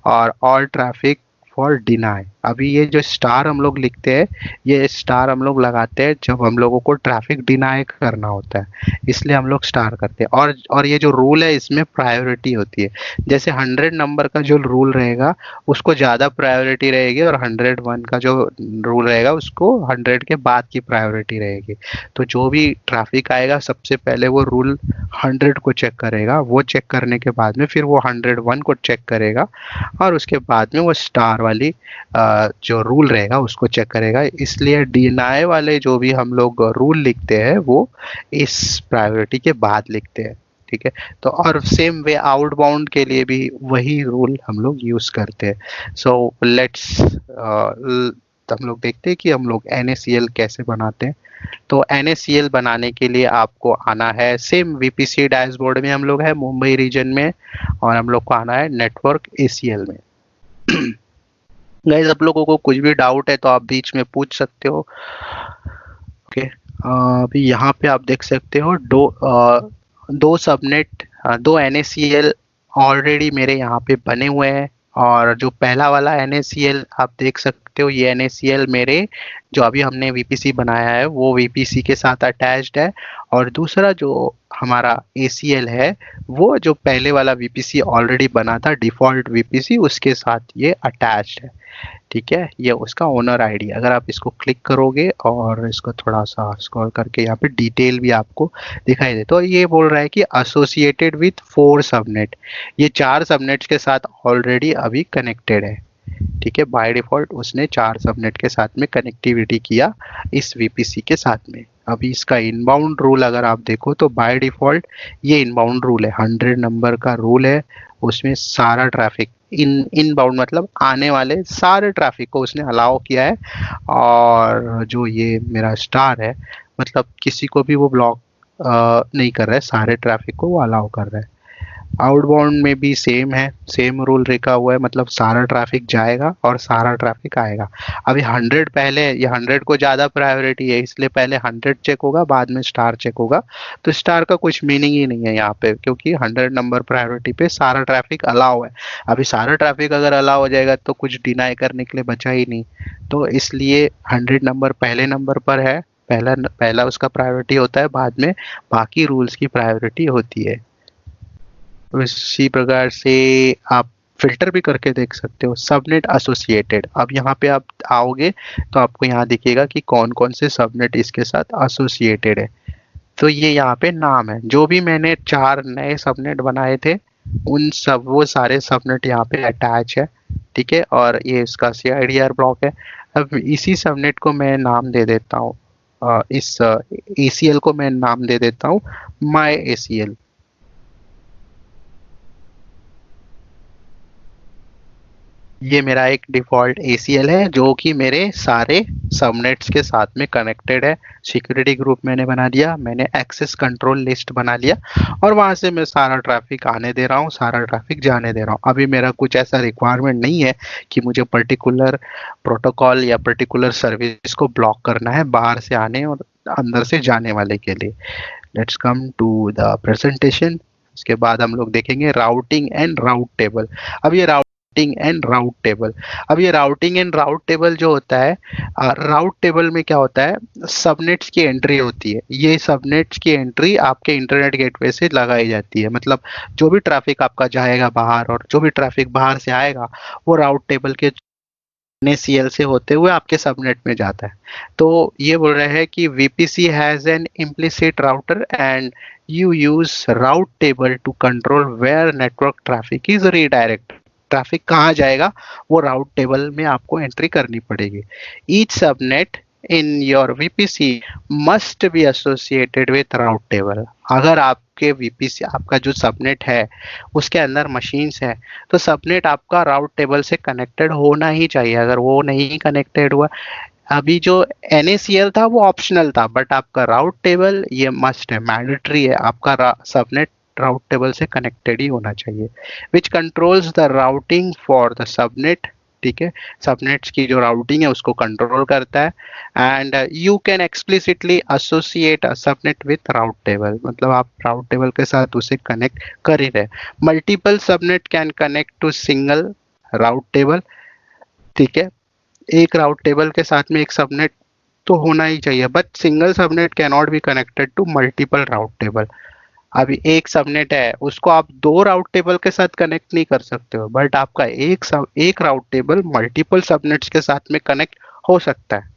और ऑल ट्रैफिक फॉर डिनाई। अभी ये जो स्टार हम लोग लिखते हैं ये स्टार हम लोग लगाते हैं जब हम लोगों को ट्रैफिक डिनाई करना होता है, इसलिए हम लोग स्टार करते हैं। और ये जो रूल है इसमें प्रायोरिटी होती है। जैसे 100 नंबर का जो रूल रहेगा उसको ज़्यादा प्रायोरिटी रहेगी और 101 का जो रूल रहेगा उसको 100 के बाद की प्रायोरिटी रहेगी। तो जो भी ट्रैफिक आएगा सबसे पहले वो रूल 100 को चेक करेगा, वो चेक करने के बाद में फिर वो 101 को चेक करेगा और उसके बाद में वो स्टार वाली जो रूल रहेगा उसको चेक करेगा। इसलिए डिनाई वाले जो भी हम लोग रूल लिखते हैं वो इस प्रायोरिटी के बाद लिखते हैं। ठीक है, तो और सेम वे आउटबाउंड के लिए भी वही रूल हम लोग यूज करते हैं। सो लेट्स हम लोग देखते हैं कि हम लोग NACL कैसे बनाते हैं। तो NACL बनाने के लिए आपको आना है सेम VPC डैशबोर्ड में, हम लोग है मुंबई रीजन में और हम लोग को आना है नेटवर्क ACL में। गाइस आप लोगों को कुछ भी डाउट है तो आप बीच में पूछ सकते हो। ओके, अभी यहाँ पे आप देख सकते हो दो सबनेट, दो NACL ऑलरेडी मेरे यहाँ पे बने हुए हैं और जो पहला वाला NACL आप देख सकते हो ये NACL मेरे जो अभी हमने VPC बनाया है वो VPC के साथ अटैच्ड है और दूसरा जो हमारा ACL है वो जो पहले वाला VPC ऑलरेडी बना था डिफॉल्ट VPC उसके साथ ये अटैच्ड है। ठीक है, ये उसका ओनर आईडी। अगर आप इसको क्लिक करोगे और इसको थोड़ा सा स्क्रॉल करके यहाँ पे डिटेल भी आपको दिखाई दे तो ये बोल रहा है कि एसोसिएटेड विथ 4 सबनेट, ये 4 सबनेट्स के साथ ऑलरेडी अभी कनेक्टेड है। ठीक है, बाय डिफॉल्ट उसने 4 सबनेट के साथ में कनेक्टिविटी किया इस VPC के साथ में। अभी इसका इनबाउंड रूल अगर आप देखो तो बाय डिफॉल्ट ये इनबाउंड रूल है, 100 नंबर का रूल है, उसमें सारा ट्रैफिक इनबाउंड मतलब आने वाले सारे ट्रैफिक को उसने अलाउ किया है। और जो ये मेरा स्टार है मतलब किसी को भी वो ब्लॉक नहीं कर रहा है, सारे ट्रैफिक को वो अलाउ कर रहा है। आउटबाउंड में भी सेम है, सेम रूल लिखा हुआ है, मतलब सारा ट्रैफिक जाएगा और सारा ट्रैफिक आएगा। अभी 100 पहले, ये 100 को ज़्यादा प्रायोरिटी है इसलिए पहले 100 चेक होगा बाद में स्टार चेक होगा। तो स्टार का कुछ मीनिंग ही नहीं है यहाँ पे क्योंकि 100 नंबर प्रायोरिटी पे सारा ट्रैफिक अलाउ है। अभी सारा ट्रैफिक अगर अलाउ हो जाएगा तो कुछ डिनाई करने के लिए बचा ही नहीं, तो इसलिए 100 नंबर पहले नंबर पर है, पहला उसका प्रायोरिटी होता है, बाद में बाकी रूल्स की प्रायोरिटी होती है। इसी प्रकार से आप फिल्टर भी करके देख सकते हो सबनेट एसोसिएटेड। अब यहाँ पे आप आओगे तो आपको यहाँ दिखेगा कि कौन कौन से सबनेट इसके साथ एसोसिएटेड है। तो ये यहाँ पे नाम है, जो भी मैंने 4 नए सबनेट बनाए थे उन सब वो सारे सबनेट यहाँ पे अटैच है। ठीक है, और ये इसका CIDR ब्लॉक है। अब इसी सबनेट को मैं नाम दे देता हूँ, इस ACL को मैं नाम दे देता हूँ माई ACL। ये मेरा एक डिफॉल्ट ACL है जो कि मेरे सारे सबनेट्स के साथ में कनेक्टेड है। सिक्योरिटी ग्रुप मैंने बना दिया, मैंने एक्सेस कंट्रोल लिस्ट बना लिया, और वहां से मैं सारा ट्रैफिक आने दे रहा हूँ, सारा ट्रैफिक जाने दे रहा हूँ। अभी मेरा कुछ ऐसा रिक्वायरमेंट नहीं है कि मुझे पर्टिकुलर प्रोटोकॉल या पर्टिकुलर सर्विस को ब्लॉक करना है बाहर से आने और अंदर से जाने वाले के लिए। Let's come to the presentation. उसके बाद हम लोग देखेंगे राउटिंग एंड राउट टेबल। अब ये राउटिंग एंड राउट टेबल, अब ये राउटिंग एंड राउट टेबल जो होता है, राउट टेबल में क्या होता है, सबनेट्स की एंट्री होती है। ये सबनेट्स की एंट्री आपके इंटरनेट गेटवे से लगाई जाती है। मतलब जो भी ट्रैफिक आपका जाएगा बाहर और जो भी ट्रैफिक बाहर से आएगा, वो राउट टेबल के NACL से होते हुए आपके सबनेट में जाता है। तो ये बोल रहे हैं कि VPC has an implicit router and you use route table to control where network traffic is redirect. Traffic कहाँ जाएगा वो राउट टेबल में आपको एंट्री करनी पड़ेगी। Each subnet in your VPC must be associated with route table. अगर आपके VPC, आपका जो सबनेट है उसके अंदर मशीन्स है, तो सबनेट आपका राउट टेबल से कनेक्टेड होना ही चाहिए। अगर वो नहीं कनेक्टेड हुआ, अभी जो NACL था वो ऑप्शनल था, बट आपका राउट टेबल ये मस्ट है, मैंडेटरी है। आपका सबनेट राउट टेबल से कनेक्टेड ही होना चाहिए, विच controls the routing for the subnet. ठीक है, सबनेट्स की जो राउटिंग है उसको कंट्रोल करता है। And you can explicitly associate subnet with route table, मतलब आप राउट टेबल के साथ उसे कनेक्ट कर ही रहे। Multiple subnet can connect to single route table. ठीक है, एक राउट टेबल के साथ में एक सबनेट तो होना ही चाहिए, but single subnet can not be connected to multiple route table. अभी एक सबनेट है, उसको आप दो राउट टेबल के साथ कनेक्ट नहीं कर सकते हो, बट आपका एक राउट टेबल मल्टीपल सबनेट्स के साथ में कनेक्ट हो सकता है।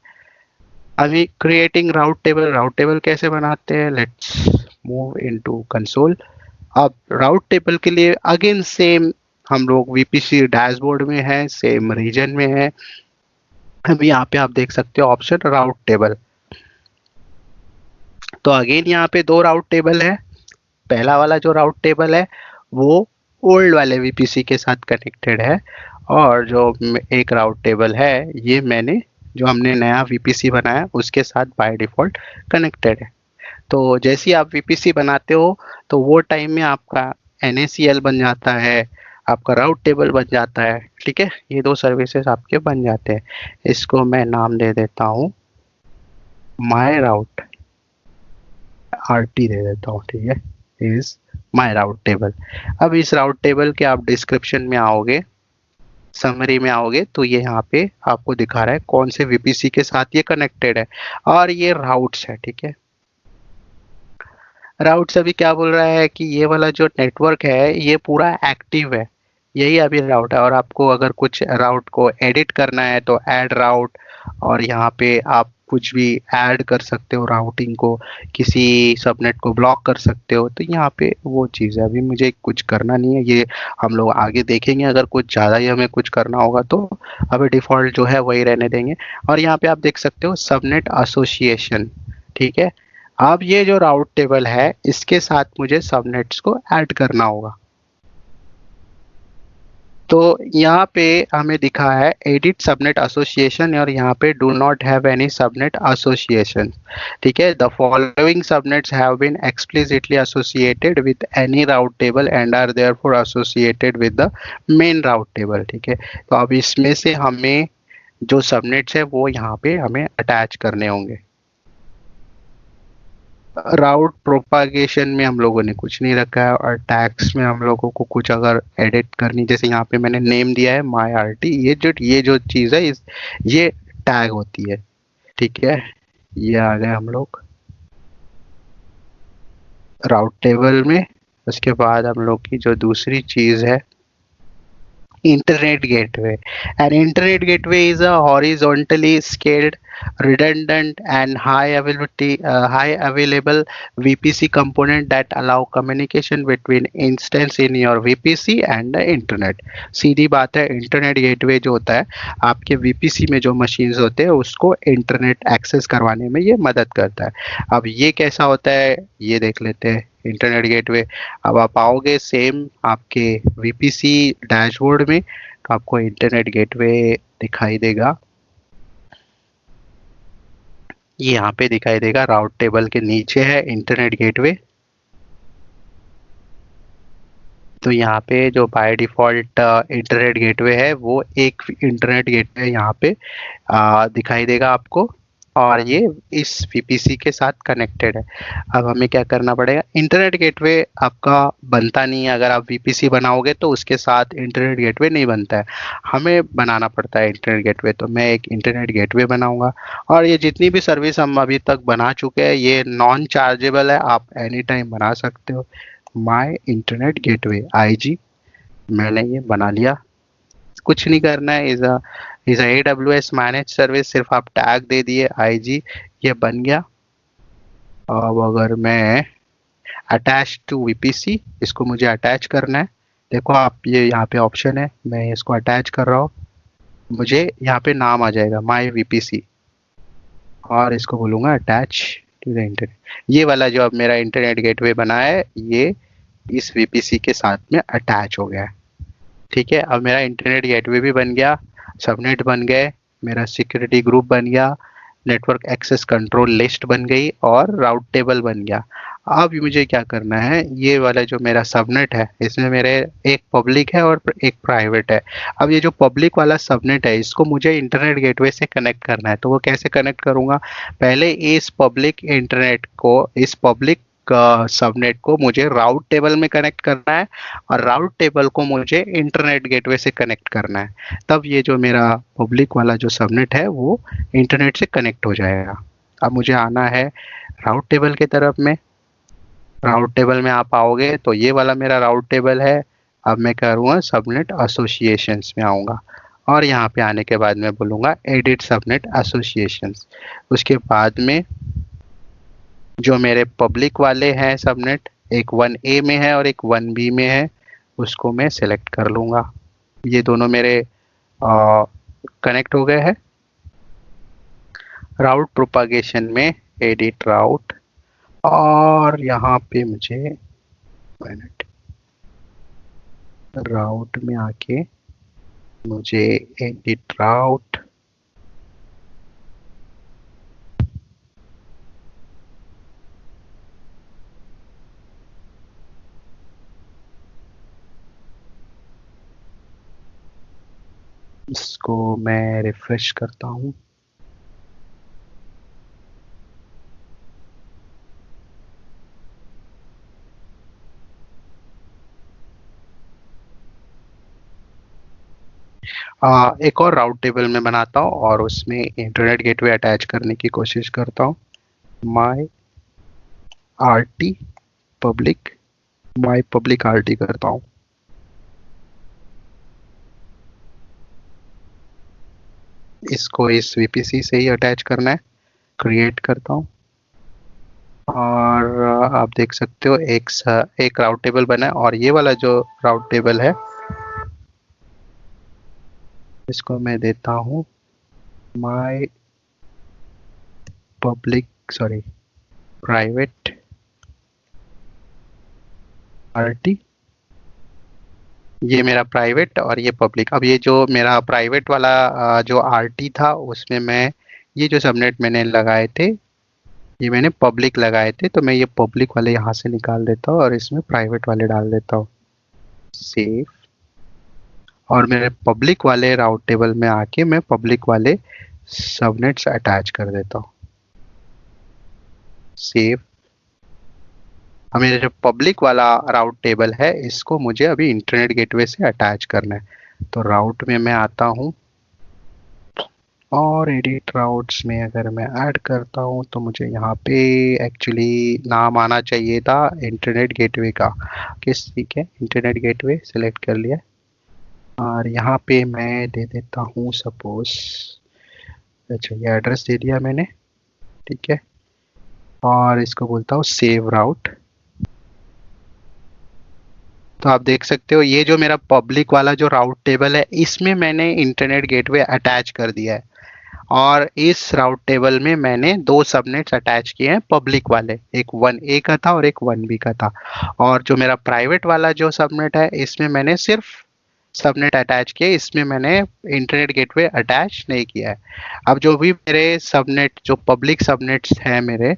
अभी क्रिएटिंग राउट टेबल कैसे बनाते हैं, लेट्स मूव इनटू कंसोल। अब राउट टेबल के लिए अगेन सेम, हम लोग VPC डैशबोर्ड में है, सेम रीजन में है। अभी यहाँ पे आप देख सकते हो ऑप्शन राउट टेबल। तो अगेन यहाँ पे दो राउट टेबल है। पहला वाला जो राउट टेबल है वो ओल्ड वाले VPC के साथ कनेक्टेड है, और जो एक राउट टेबल है ये मैंने, जो हमने नया VPC बनाया उसके साथ बाय डिफॉल्ट कनेक्टेड है। तो जैसे ही आप VPC बनाते हो तो वो टाइम में आपका NACL बन जाता है, आपका राउट टेबल बन जाता है। ठीक है, ये दो सर्विसेज आपके बन जाते हैं। इसको मैं नाम दे देता हूँ माई राउट RT दे देता हूँ। ठीक है, इज माई राउट टेबल। अब इस राउट टेबल के आप डिस्क्रिप्शन में आओगे, समरी में आओगे, तो ये यहाँ पे आपको दिखा रहा है कौन से VPC के साथ ये कनेक्टेड है, और ये राउट्स है। ठीक है, राउट्स अभी क्या बोल रहा है कि ये वाला जो नेटवर्क है ये पूरा एक्टिव है, यही अभी राउट है। और आपको अगर कुछ राउट को एडिट करना है तो ऐड राउट, और यहाँ पे आप कुछ भी ऐड कर सकते हो राउटिंग को, किसी सबनेट को ब्लॉक कर सकते हो। तो यहाँ पे वो चीज़ है, अभी मुझे कुछ करना नहीं है, ये हम लोग आगे देखेंगे। अगर कुछ ज़्यादा ही हमें कुछ करना होगा तो अभी डिफ़ॉल्ट जो है वही रहने देंगे। और यहाँ पे आप देख सकते हो सबनेट एसोसिएशन। ठीक है, अब ये जो राउट टेबल है इसके साथ मुझे सबनेट्स को ऐड करना होगा। तो यहाँ पे हमें दिखा है एडिट सबनेट एसोसिएशन, और यहाँ पे do not have any subnet association. ठीक है, the following subnets have been explicitly associated with any route table and are therefore associated with the main route table. ठीक है, तो अब इसमें से हमें जो सबनेट्स है वो यहाँ पे हमें अटैच करने होंगे। राउट प्रोपागेशन में हम लोगों ने कुछ नहीं रखा है, और टैग्स में हम लोगों को कुछ अगर एडिट करनी, जैसे यहाँ पे मैंने नेम दिया है माई RT, ये जो चीज़ है ये टैग होती है। ठीक है, ये आ गए हम लोग राउट टेबल में। उसके बाद हम लोग की जो दूसरी चीज़ है Internet gateway. An internet gateway is a horizontally scaled, redundant, and high available VPC component that allow communication between instance in your VPC and the internet. सीधी बात है, इंटरनेट गेटवे जो होता है आपके VPC में जो मशीन्स होते हैं उसको इंटरनेट एक्सेस करवाने में ये मदद करता है। अब ये कैसा होता है ये देख लेते हैं। इंटरनेट गेटवे, अब आप आओगे सेम आपके VPC डैशबोर्ड में तो आपको इंटरनेट गेटवे दिखाई देगा। ये यहाँ पे दिखाई देगा, राउट टेबल के नीचे है इंटरनेट गेटवे। तो यहाँ पे जो बाय डिफॉल्ट इंटरनेट गेटवे है वो एक इंटरनेट गेटवे यहाँ पे दिखाई देगा आपको, और ये इस VPC के साथ कनेक्टेड है। अब हमें क्या करना पड़ेगा, इंटरनेट गेटवे आपका बनता नहीं है। अगर आप VPC बनाओगे तो उसके साथ इंटरनेट गेटवे नहीं बनता है, हमें बनाना पड़ता है इंटरनेट गेटवे। तो मैं एक इंटरनेट गेटवे बनाऊंगा, और ये जितनी भी सर्विस हम अभी तक बना चुके हैं ये नॉन चार्जेबल है, आप एनी टाइम बना सकते हो। माय इंटरनेट गेटवे IG मैंने ये बना लिया। कुछ नहीं करना है, इज AWS मैनेज सर्विस, सिर्फ आप टैग दे दिए IG, ये बन गया। अब अगर मैं अटैच टू VPC, इसको मुझे अटैच करना है। देखो आप, ये यहाँ पे ऑप्शन है, मैं इसको अटैच कर रहा हूँ। मुझे यहाँ पे नाम आ जाएगा माई VPC, और इसको बोलूँगा अटैच टू द इंटरनेट। ये वाला जो अब मेरा इंटरनेट गेटवे बना है ये इस VPC के साथ में अटैच हो गया है। ठीक है, अब मेरा इंटरनेट गेटवे भी बन गया, सबनेट बन गए, मेरा सिक्योरिटी ग्रुप बन गया, नेटवर्क एक्सेस कंट्रोल लिस्ट बन गई, और राउट टेबल बन गया। अब मुझे क्या करना है, ये वाला जो मेरा सबनेट है इसमें मेरे एक पब्लिक है और एक प्राइवेट है। अब ये जो पब्लिक वाला सबनेट है इसको मुझे इंटरनेट गेटवे से कनेक्ट करना है। तो वो कैसे कनेक्ट करूंगा, पहले इस पब्लिक इंटरनेट को, इस पब्लिक सबनेट को मुझे राउट टेबल में कनेक्ट करना है, और राउट टेबल को मुझे इंटरनेट गेटवे से कनेक्ट करना है। तब ये जो मेरा पब्लिक वाला जो सबनेट है वो इंटरनेट से कनेक्ट हो जाएगा। अब मुझे आना है राउट टेबल की तरफ में। राउट टेबल में आप आओगे तो ये वाला मेरा राउट टेबल है। अब मैं करूँगा सबनेट एसोसिएशंस में आऊँगा, और यहाँ पे आने के बाद मैं बोलूँगा एडिट सबनेट एसोसिएशंस। उसके बाद में जो मेरे पब्लिक वाले हैं सबनेट, एक 1A में है और एक 1B में है, उसको मैं सिलेक्ट कर लूँगा। ये दोनों मेरे कनेक्ट हो गए हैं। राउट प्रोपागेशन में एडिट राउट, और यहाँ पे मुझे मिनट राउट में आके मुझे एडिट राउट, इसको मैं रिफ्रेश करता हूँ। एक और राउट टेबल में बनाता हूँ और उसमें इंटरनेट गेटवे अटैच करने की कोशिश करता हूँ। माई RT पब्लिक, माई पब्लिक RT करता हूँ। इसको इस VPC से ही अटैच करना है। क्रिएट करता हूँ, और आप देख सकते हो एक राउट टेबल बना है, और ये वाला जो राउट टेबल है इसको मैं देता हूँ माई पब्लिक, सॉरी प्राइवेट RT। ये मेरा प्राइवेट और ये पब्लिक। अब ये जो मेरा प्राइवेट वाला जो RT था उसमें मैं ये जो सबनेट मैंने लगाए थे ये मैंने पब्लिक लगाए थे, तो मैं ये पब्लिक वाले यहाँ से निकाल देता हूँ और इसमें प्राइवेट वाले डाल देता हूँ। सेव, और मेरे पब्लिक वाले राउट टेबल में आके मैं पब्लिक वाले सबनेट्स अटैच कर देता हूँ। सेव। अब मेरा जो पब्लिक वाला राउट टेबल है इसको मुझे अभी इंटरनेट गेटवे से अटैच करना है। तो राउट में मैं आता हूँ, और एडिट राउट्स में अगर मैं ऐड करता हूँ तो मुझे यहाँ पे एक्चुअली नाम आना चाहिए था इंटरनेट गेटवे का। ठीक है, इंटरनेट गेटवे सिलेक्ट कर लिया। और यहाँ पे मैं दे देता हूँ सपोज, अच्छा ये एड्रेस दे दिया मैंने, ठीक है, और इसको बोलता हूँ सेव राउट। तो आप देख सकते हो ये जो मेरा पब्लिक वाला जो राउट टेबल है इसमें मैंने इंटरनेट गेटवे अटैच कर दिया है, और इस राउट टेबल में मैंने दो सबनेट्स अटैच किए हैं पब्लिक वाले, एक 1A का था और एक 1B का था। और जो मेरा प्राइवेट वाला जो सबनेट है इसमें मैंने सिर्फ सबनेट अटैच किया, इसमें मैंने इंटरनेट गेटवे अटैच नहीं किया है। अब जो भी मेरे सबनेट जो पब्लिक सबनेट्स हैं मेरे,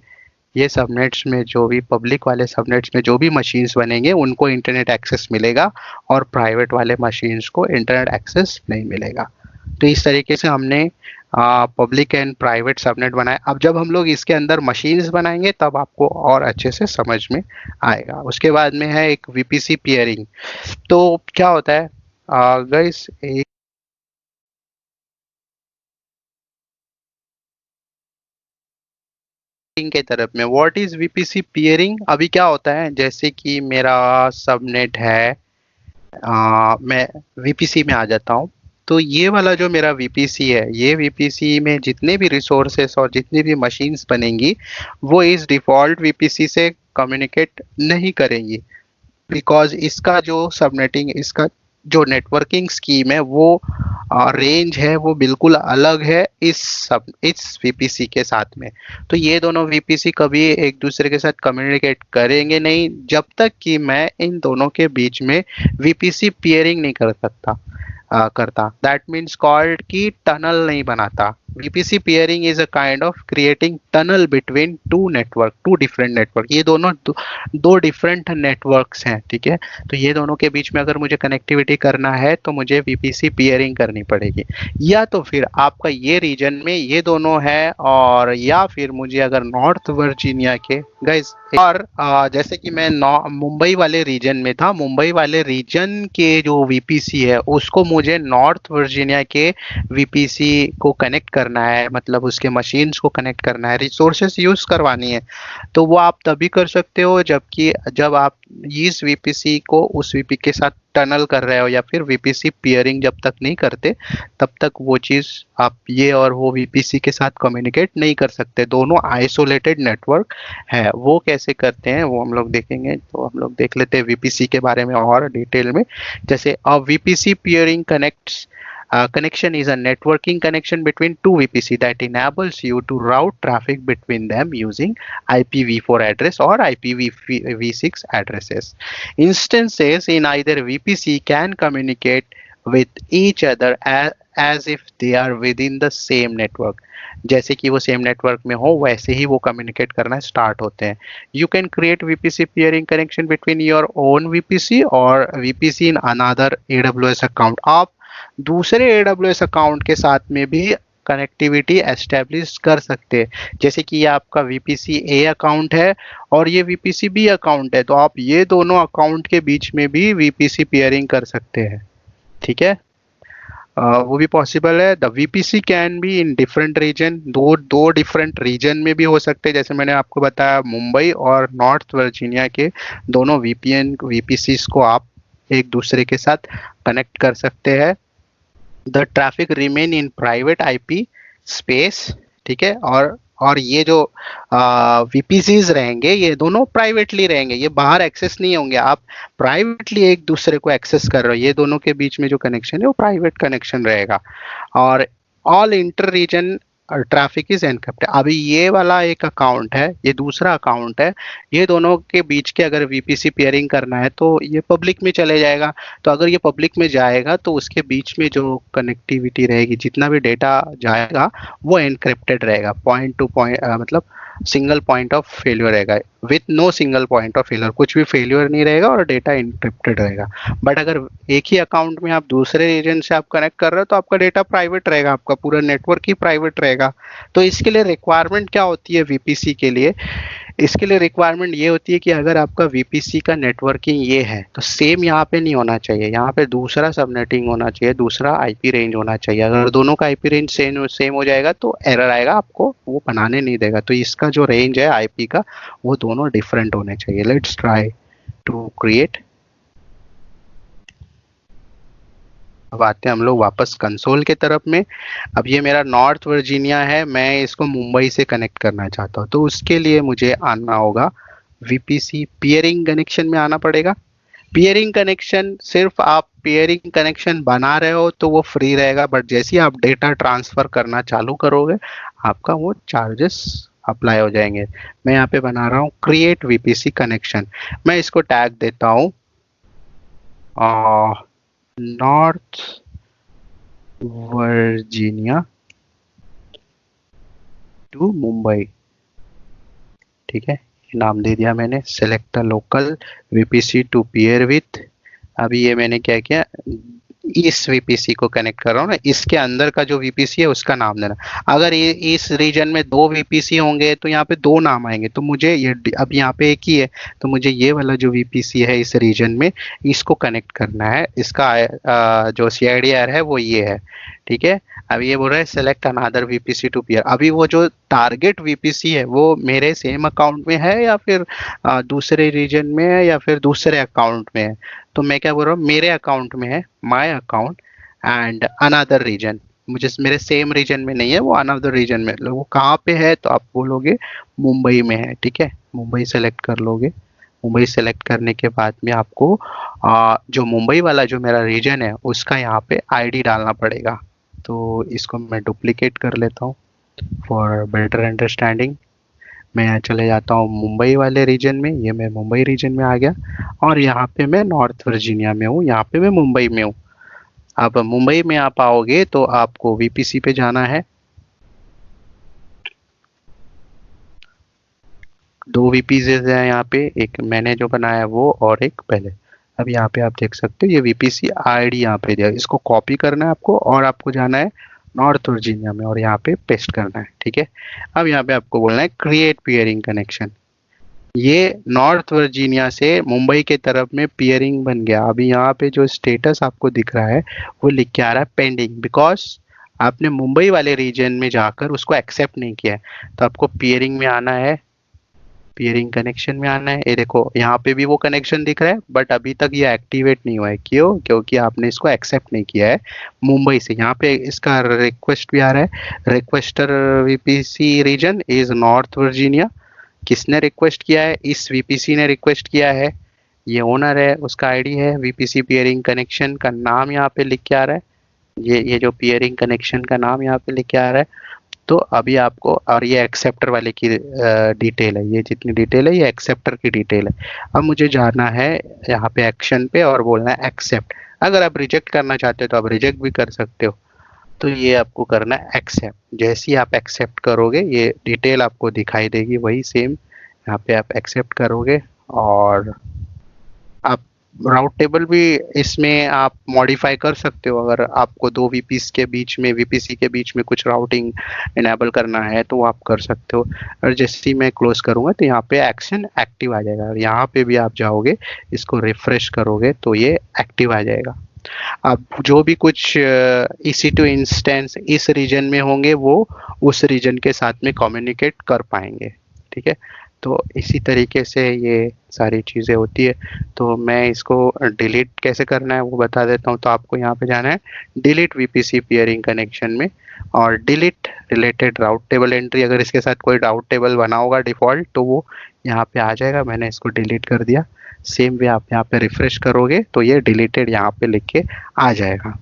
ये सबनेट्स में जो भी पब्लिक वाले सबनेट्स में जो भी मशीन्स बनेंगे उनको इंटरनेट एक्सेस मिलेगा, और प्राइवेट वाले मशीन्स को इंटरनेट एक्सेस नहीं मिलेगा। तो इस तरीके से हमने पब्लिक एंड प्राइवेट सबनेट बनाया। अब जब हम लोग इसके अंदर मशीन्स बनाएंगे तब आपको और अच्छे से समझ में आएगा। उसके बाद में है एक वीपीसी पियरिंग। तो क्या होता है गाइस, एक के तरफ में व्हाट इज वीपीसी पियरिंग, अभी क्या होता है जैसे कि मेरा सबनेट है, मैं वीपीसी में आ जाता हूँ। तो ये वाला जो मेरा वीपीसी है, ये वीपीसी में जितने भी रिसोर्सेस और जितनी भी मशीन्स बनेंगी वो इस डिफ़ॉल्ट वीपीसी से कम्युनिकेट नहीं करेंगी, बिकॉज इसका जो सबनेटिंग, इसका जो नेटवर्किंग स्कीम है वो रेंज है वो बिल्कुल अलग है इस वीपीसी के साथ में। तो ये दोनों वीपीसी कभी एक दूसरे के साथ कम्युनिकेट करेंगे नहीं जब तक कि मैं इन दोनों के बीच में वीपीसी पियरिंग नहीं कर सकता, करता। दैट मीन्स कॉल्ड कि टनल नहीं बनाता। VPC peering is a kind of creating tunnel between two network, two different network. ये दोनों दो डिफरेंट नेटवर्क्स हैं, ठीक है। तो ये दोनों के बीच में अगर मुझे कनेक्टिविटी करना है तो मुझे वीपीसी पियरिंग करनी पड़ेगी, या तो फिर आपका ये रीजन में ये दोनों है, और या फिर मुझे अगर नॉर्थ वर्जीनिया के गाइस, और जैसे कि मैं मुंबई वाले रीजन में था, मुंबई वाले रीजन के जो वीपीसी है उसको मुझे नॉर्थ वर्जीनिया के वीपीसी को कनेक्ट करना है, मतलब उसके मशीन्स को कनेक्ट करना है, रिसोर्सेस यूज करवानी है। तो वो आप तभी कर सकते हो जबकि जब आप इस वीपीसी को उस वीपी के साथ टनल कर रहे हो, या फिर वीपीसी पियरिंग जब तक नहीं करते तब तक वो चीज़ आप ये और वो वीपीसी के साथ कम्युनिकेट नहीं कर सकते। दोनों आइसोलेटेड नेटवर्क है। वो कैसे करते हैं वो हम लोग देखेंगे। तो हम लोग देख लेते हैं वीपीसी के बारे में और डिटेल में। जैसे a VPC peering connects connection is a networking connection between two VPC that enables you to route traffic between them using IPv4 address or IPv6 addresses. Instances in either VPC can communicate with each other as if they are within the same network. जैसे कि वो same network में हो वैसे ही वो communicate करना start होते हैं। You can create VPC peering connection between your own VPC और VPC in another AWS account. आप दूसरे AWS अकाउंट के साथ में भी कनेक्टिविटी एस्टेब्लिश कर सकते हैं। जैसे कि ये आपका VPC A अकाउंट है और ये VPC B अकाउंट है, तो आप ये दोनों अकाउंट के बीच में भी VPC पियरिंग कर सकते हैं, ठीक है। वो भी पॉसिबल है। The VPC can be in different region, दो दो डिफरेंट रीजन में भी हो सकते हैं। जैसे मैंने आपको बताया मुंबई और नॉर्थ वर्जीनिया के दोनों VPCs को आप एक दूसरे के साथ कनेक्ट कर सकते हैं। The traffic remain in private IP space, ठीक है। और ये जो वीपीसीज रहेंगे ये दोनों प्राइवेटली रहेंगे, ये बाहर एक्सेस नहीं होंगे। आप प्राइवेटली एक दूसरे को एक्सेस कर रहे हो, ये दोनों के बीच में जो कनेक्शन है वो प्राइवेट कनेक्शन रहेगा। और all inter region traffic is encrypted. अभी ये वाला एक अकाउंट है, ये दूसरा अकाउंट है, ये दोनों के बीच के अगर वीपीसी पेयरिंग करना है तो ये पब्लिक में चले जाएगा। तो अगर ये पब्लिक में जाएगा तो उसके बीच में जो कनेक्टिविटी रहेगी, जितना भी डेटा जाएगा वो एनक्रिप्टेड रहेगा, पॉइंट टू पॉइंट, मतलब सिंगल पॉइंट ऑफ फेल्यूर रहेगा, with no single point of failure, कुछ भी फेल्यूर नहीं रहेगा और डेटा इंक्रिप्टेड रहेगा। बट अगर एक ही अकाउंट में आप दूसरे रीजन से आप कनेक्ट कर रहे हो तो आपका डेटा प्राइवेट रहेगा, आपका पूरा नेटवर्क ही प्राइवेट रहेगा। तो इसके लिए रिक्वायरमेंट क्या होती है वीपीसी के लिए? इसके लिए रिक्वायरमेंट ये होती है कि अगर आपका वीपीसी का नेटवर्किंग ये है तो सेम यहाँ पे नहीं होना चाहिए, यहाँ पे दूसरा सबनेटिंग होना चाहिए, दूसरा आईपी रेंज होना चाहिए। अगर दोनों का आईपी रेंज सेम हो जाएगा तो एरर आएगा, आपको वो बनाने नहीं देगा। तो इसका जो रेंज है आईपी का वो दोनों डिफरेंट होने चाहिए। Let's try to create. अब आते हैं हम लोग वापस कंसोल के तरफ में। अब ये मेरा नॉर्थ वर्जीनिया है, मैं इसको मुंबई से कनेक्ट करना चाहता हूँ, तो उसके लिए मुझे आना होगा वीपीसी पियरिंग कनेक्शन में आना पड़ेगा। पियरिंग कनेक्शन सिर्फ आप पियरिंग कनेक्शन बना रहे हो तो वो फ्री रहेगा, बट जैसे ही आप डेटा ट्रांसफर करना चालू करोगे आपका वो चार्जेस अप्लाई हो जाएंगे। मैं यहाँ पे बना रहा हूँ क्रिएट वीपीसी कनेक्शन। मैं इसको टैग देता हूँ नॉर्थ वर्जीनिया टू मुंबई। ठीक है, ये नाम दे दिया मैंने। Select the local VPC to peer with. अभी ये मैंने क्या किया, इस वीपीसी को कनेक्ट कर रहा हूँ ना, इसके अंदर का जो वीपीसी है उसका नाम देना। अगर ये इस रीजन में दो वीपीसी होंगे तो यहाँ पे दो नाम आएंगे, तो मुझे ये अब यहाँ पे एक ही है, तो मुझे ये वाला जो वीपीसी है इस रीजन में इसको कनेक्ट करना है। इसका जो सीआईडीआर है वो ये है। ठीक है, अब ये बोल रहा है select another VPC to peer. अभी वो जो टारगेट वीपीसी है वो मेरे सेम अकाउंट में है या फिर दूसरे रीजन में है या फिर दूसरे अकाउंट में है। तो मैं क्या बोल रहा हूँ, मेरे अकाउंट में है, my account and another region. मुझे मेरे सेम रीजन में नहीं है, वो अनदर रीजन में। वो कहाँ पे है तो आप बोलोगे मुंबई में है। ठीक है, मुंबई सेलेक्ट कर लोगे। मुंबई सेलेक्ट करने के बाद में आपको जो मुंबई वाला जो मेरा रीजन है उसका यहाँ पे आईडी डालना पड़ेगा। तो इसको मैं डुप्लीकेट कर लेता हूँ फॉर बेटर अंडरस्टैंडिंग। मैं यहाँ चले जाता हूँ मुंबई वाले रीजन में, ये मैं मुंबई रीजन में आ गया, और यहाँ पे मैं नॉर्थ वर्जीनिया में हूँ, यहाँ पे मैं मुंबई में हूँ। अब मुंबई में आप आओगे तो आपको वीपीसी पे जाना है। दो वीपीसीज हैं यहाँ पे, एक मैंने जो बनाया है वो और एक पहले। अब यहाँ पे आप देख सकते हो ये वीपीसी आईडी यहाँ पे दिया, इसको कॉपी करना है आपको और आपको जाना है नॉर्थ वर्जीनिया में और यहाँ पे पेस्ट करना है। ठीक है, अब यहाँ पे आपको बोलना है क्रिएट पियरिंग कनेक्शन। ये नॉर्थ वर्जीनिया से मुंबई के तरफ में पियरिंग बन गया। अभी यहाँ पे जो स्टेटस आपको दिख रहा है वो लिख के आ रहा है पेंडिंग, बिकॉज आपने मुंबई वाले रीजन में जाकर उसको एक्सेप्ट नहीं किया है। तो आपको पियरिंग में आना है, पियरिंग कनेक्शन में आना है। ये देखो यहाँ पे भी वो कनेक्शन दिख रहा है, बट अभी तक ये एक्टिवेट नहीं हुआ है। क्यों? क्योंकि आपने इसको एक्सेप्ट नहीं किया है मुंबई से। यहाँ पे इसका रिक्वेस्ट भी आ रहा है, requester VPC region is North Virginia. किसने रिक्वेस्ट किया है? इस वीपीसी ने रिक्वेस्ट किया है। ये ओनर है, उसका आईडी है। वीपीसी पियरिंग कनेक्शन का नाम यहाँ पे लिख के आ रहा है, ये जो पियरिंग कनेक्शन का नाम यहाँ पे लिख के आ रहा है। तो अभी आपको, और ये एक्सेप्टर वाले की डिटेल है, ये जितनी डिटेल है ये एक्सेप्टर की डिटेल है। अब मुझे जाना है यहाँ पे एक्शन पे और बोलना है एक्सेप्ट। अगर आप रिजेक्ट करना चाहते हो तो आप रिजेक्ट भी कर सकते हो। तो ये आपको करना है एक्सेप्ट। जैसे ही आप एक्सेप्ट करोगे ये डिटेल आपको दिखाई देगी वही सेम, यहाँ पे आप एक्सेप्ट करोगे और आप राउट टेबल भी इसमें आप मॉडिफाई कर सकते हो। अगर आपको दो वीपीसी के बीच में कुछ राउटिंग इनेबल करना है तो आप कर सकते हो। और जैसे ही मैं क्लोज करूंगा तो यहाँ पे एक्शन एक्टिव आ जाएगा, और यहाँ पे भी आप जाओगे इसको रिफ्रेश करोगे तो ये एक्टिव आ जाएगा। अब जो भी कुछ EC2 इंस्टेंस इस रीजन में होंगे वो उस रीजन के साथ में कम्युनिकेट कर पाएंगे। ठीक है, तो इसी तरीके से ये सारी चीज़ें होती है। तो मैं इसको डिलीट कैसे करना है वो बता देता हूँ। तो आपको यहाँ पे जाना है डिलीट वीपीसी पियरिंग कनेक्शन में, और डिलीट रिलेटेड राउट टेबल एंट्री। अगर इसके साथ कोई राउट टेबल बना होगा डिफॉल्ट तो वो यहाँ पे आ जाएगा। मैंने इसको डिलीट कर दिया। सेम वे आप यहाँ पे रिफ्रेश करोगे तो ये डिलीटेड यहाँ पे लिख के आ जाएगा।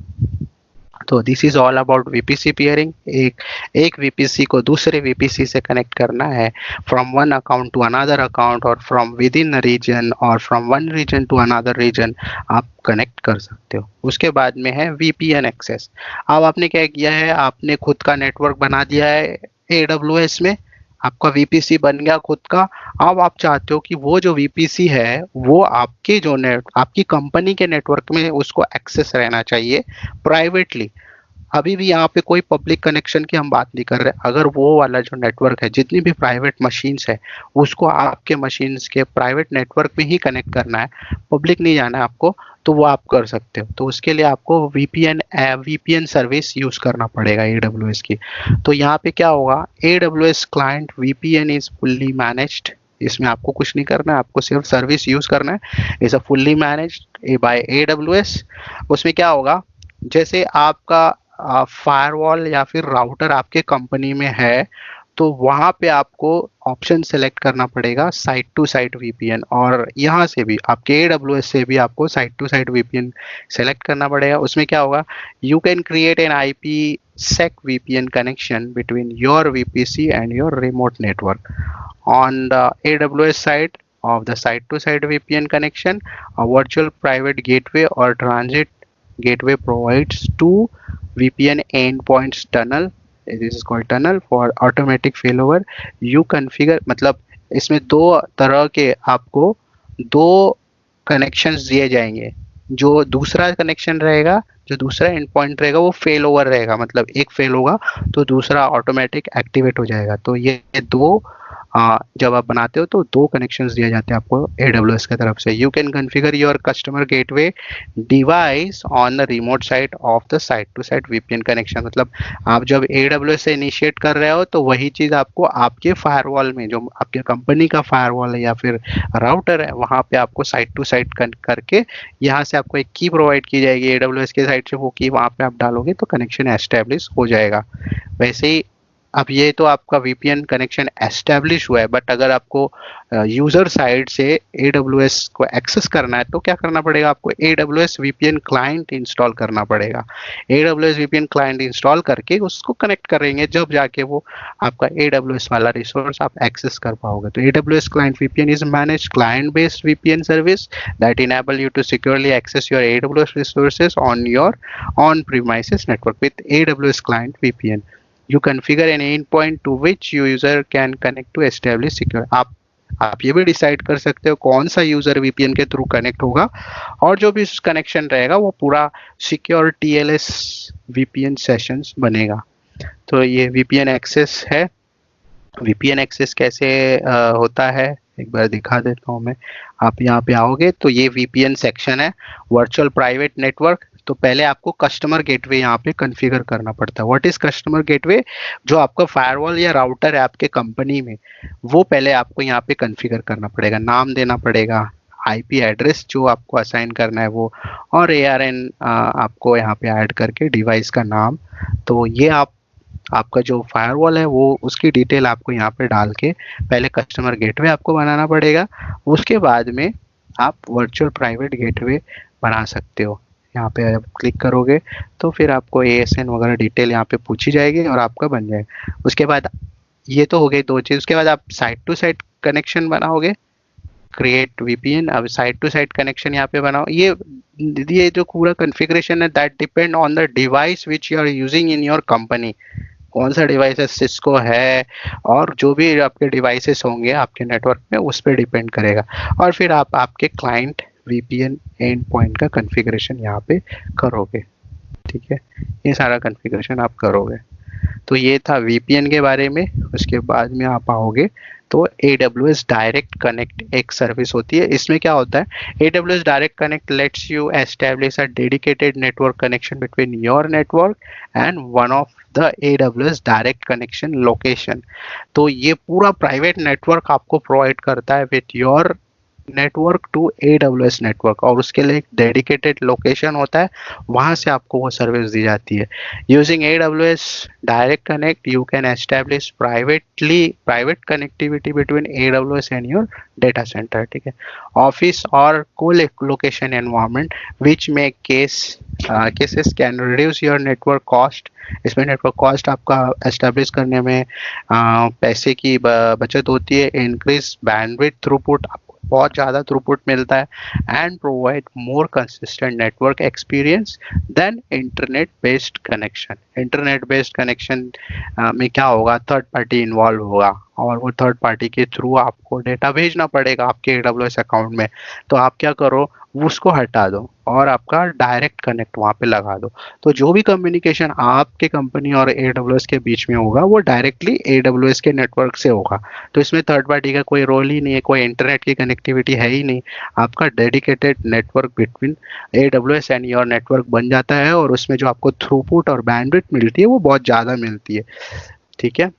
तो this is all about VPC peering. एक वीपीसी को दूसरे वीपीसी से कनेक्ट करना है, from one account to another account, और from within a region, और from one region to another region आप कनेक्ट कर सकते हो। उसके बाद में है वीपीएन एक्सेस। अब आपने क्या किया है, आपने खुद का नेटवर्क बना दिया है AWS में, आपका वीपीसी बन गया खुद का। अब आप चाहते हो कि वो जो वीपीसी है वो आपके जो आपकी कंपनी के नेटवर्क में उसको एक्सेस रहना चाहिए प्राइवेटली। अभी भी यहाँ पे कोई पब्लिक कनेक्शन की हम बात नहीं कर रहे। अगर वो वाला जो नेटवर्क है, जितनी भी प्राइवेट मशीन्स है उसको आपके मशीन्स के प्राइवेट नेटवर्क में ही कनेक्ट करना है, पब्लिक नहीं जाना है आपको, तो वो आप कर सकते हो। तो उसके लिए आपको वीपीएन सर्विस यूज करना पड़ेगा AWS की। तो यहाँ पे क्या होगा, AWS client VPN is fully managed. इसमें आपको कुछ नहीं करना है, आपको सिर्फ सर्विस यूज करना है। Is a fully managed by AWS। उसमें क्या होगा, जैसे आपका फायरवॉल या फिर राउटर आपके कंपनी में है, तो वहाँ पे आपको ऑप्शन सेलेक्ट करना पड़ेगा साइट टू साइट वीपीएन, और यहाँ से भी आपके एडब्ल्यूएस से भी आपको site to site VPN select करना पड़ेगा। उसमें क्या होगा, you can create an IPsec VPN connection between your VPC and your remote network on the AWS side of the site-to-site VPN connection. A virtual private gateway or transit gateway provides two VPN endpoints tunnel. This is called tunnel for automatic failover. You configure, मतलब इसमें दो तरह के आपको दो connections दिए जाएंगे। जो दूसरा कनेक्शन रहेगा, जो दूसरा एंड पॉइंट रहेगा वो फेल ओवर रहेगा, मतलब एक फेल होगा तो दूसरा ऑटोमेटिक एक्टिवेट हो जाएगा। तो ये दो जब आप बनाते हो तो दो कनेक्शंस दिए जाते हैं आपको AWS की तरफ से। You can configure your customer gateway device on the remote site of the site to site VPN connection, मतलब आप जब AWS से इनिशिएट कर रहे हो तो वही चीज़ आपको आपके फायरवॉल में, जो आपके कंपनी का फायरवॉल है या फिर राउटर है, वहाँ पे आपको साइट टू साइट करके यहाँ से आपको एक की प्रोवाइड की जाएगी AWS के साइड से। वो की वहाँ पे आप डालोगे तो कनेक्शन एस्टेब्लिश हो जाएगा। वैसे ही अब ये तो आपका VPN कनेक्शन एस्टेब्लिश हुआ है, बट अगर आपको यूजर साइड से AWS को एक्सेस करना है तो क्या करना पड़ेगा, आपको AWS VPN क्लाइंट इंस्टॉल करना पड़ेगा। AWS VPN क्लाइंट इंस्टॉल करके उसको कनेक्ट करेंगे, जब जाके वो आपका AWS वाला रिसोर्स आप एक्सेस कर पाओगे। तो AWS client VPN is manage client based VPN service that enable you to securely access your AWS resources on your on premises network with AWS client VPN। You configure an endpoint to which user can connect to establish secure। आप ये भी decide कर सकते हो कौन सा user VPN के through connect होगा, और जो भी कनेक्शन रहेगा वो पूरा सिक्योर TLS VPN सेशंस बनेगा। तो ये VPN एक्सेस है। VPN एक्सेस कैसे होता है एक बार दिखा देता हूँ मैं। आप यहाँ पे आओगे तो ये VPN सेक्शन है, वर्चुअल प्राइवेट नेटवर्क। तो पहले आपको कस्टमर गेटवे यहाँ पे कॉन्फ़िगर करना पड़ता है। What is customer gateway? जो आपका फायरवॉल या राउटर है आपके कंपनी में, वो पहले आपको यहाँ पे कॉन्फ़िगर करना पड़ेगा, नाम देना पड़ेगा, IP एड्रेस जो आपको असाइन करना है वो, और ARN आपको यहाँ पे ऐड करके डिवाइस का नाम। तो ये आपका जो फायरवॉल है वो उसकी डिटेल आपको यहाँ पे डाल के पहले कस्टमर गेटवे आपको बनाना पड़ेगा। उसके बाद में आप वर्चुअल प्राइवेट गेटवे बना सकते हो। यहाँ पे आप क्लिक करोगे तो फिर आपको ASN वगैरह डिटेल यहाँ पे पूछी जाएगी और आपका बन जाएगा। उसके बाद ये तो हो गई दो चीज। उसके बाद आप साइट टू साइट कनेक्शन बनाओगे, क्रिएट VPN। अब साइट टू साइट कनेक्शन यहाँ पे बनाओ। ये जो पूरा कॉन्फ़िगरेशन है that depend on the device which you are using in your company. कौन सा डिवाइस है, सिस्को है, और जो भी आपके डिवाइसेस होंगे आपके नेटवर्क में उस पर डिपेंड करेगा। और फिर आप आपके क्लाइंट VPN एंड पॉइंट का कॉन्फ़िगरेशन यहाँ पे करोगे। ठीक है, ये सारा कॉन्फ़िगरेशन आप करोगे। तो ये था VPN के बारे में। उसके बाद में आप आओगे तो AWS डायरेक्ट कनेक्ट एक सर्विस होती है। इसमें क्या होता है, AWS direct connect lets you establish a dedicated network connection between your network and one of the AWS direct connection location. तो ये पूरा प्राइवेट नेटवर्क आपको प्रोवाइड करता है with your network to AWS network, और उसके लिए एक डेडिकेटेड लोकेशन होता है, वहां से आपको वो सर्विस दी जाती है। Using AWS direct connect you can establish private connectivity between AWS and your data centre. ठीक है, ऑफिस और को लोकेशन एनवायरनमेंट विच में cases can reduce your network cost. इसमें नेटवर्क कॉस्ट आपका एस्टेब्लिश करने में पैसे की बचत होती है। इंक्रीज बैंडविड्थ थ्रूपुट, बहुत ज़्यादा थ्रूपुट मिलता है, and provide more consistent network experience than internet based connection. Internet based connection में क्या होगा, थर्ड पार्टी इन्वॉल्व होगा और वो थर्ड पार्टी के थ्रू आपको डेटा भेजना पड़ेगा आपके AWS अकाउंट में। तो आप क्या करो, उसको हटा दो और आपका डायरेक्ट कनेक्ट वहाँ पे लगा दो। तो जो भी कम्युनिकेशन आपके कंपनी और AWS के बीच में होगा वो डायरेक्टली AWS के नेटवर्क से होगा। तो इसमें थर्ड पार्टी का कोई रोल ही नहीं है, कोई इंटरनेट की कनेक्टिविटी है ही नहीं। आपका dedicated network between AWS and your network बन जाता है, और उसमें जो आपको थ्रूपुट और बैंडविड्थ मिलती है वो बहुत ज़्यादा मिलती है। ठीक है,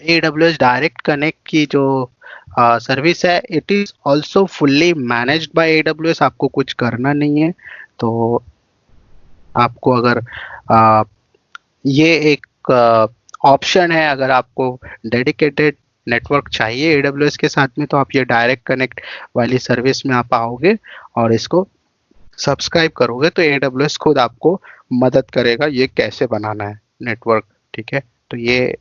AWS डायरेक्ट कनेक्ट की जो सर्विस है, it is also fully managed by AWS। आपको कुछ करना नहीं है। तो आपको अगर ये एक ऑप्शन है, अगर आपको डेडिकेटेड नेटवर्क चाहिए एडब्ल्यूएस के साथ में, तो आप ये डायरेक्ट कनेक्ट वाली सर्विस में आप आओगे और इसको सब्सक्राइब करोगे तो एडब्ल्यूएस खुद आपको मदद करेगा ये कैसे बनाना है नेटवर्क। ठीक है, तो ये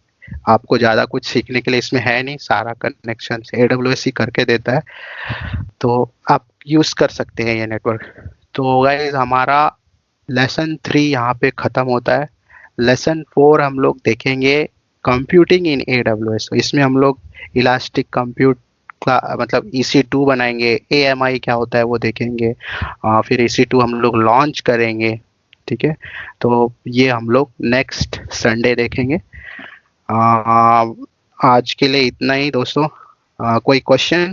आपको ज़्यादा कुछ सीखने के लिए इसमें है नहीं, सारा कनेक्शन एडब्ल्यूएस ही करके देता है, तो आप यूज़ कर सकते हैं ये नेटवर्क। तो गाइस हमारा लेसन 3 यहाँ पे ख़त्म होता है। लेसन 4 हम लोग देखेंगे कंप्यूटिंग इन एडब्ल्यूएस। इसमें हम लोग इलास्टिक कंप्यूट का मतलब EC2 बनाएंगे, AMI क्या होता है वो देखेंगे, फिर EC2 हम लोग लॉन्च करेंगे। ठीक है, तो ये हम लोग नेक्स्ट संडे देखेंगे। आज के लिए इतना ही दोस्तों। कोई क्वेश्चन?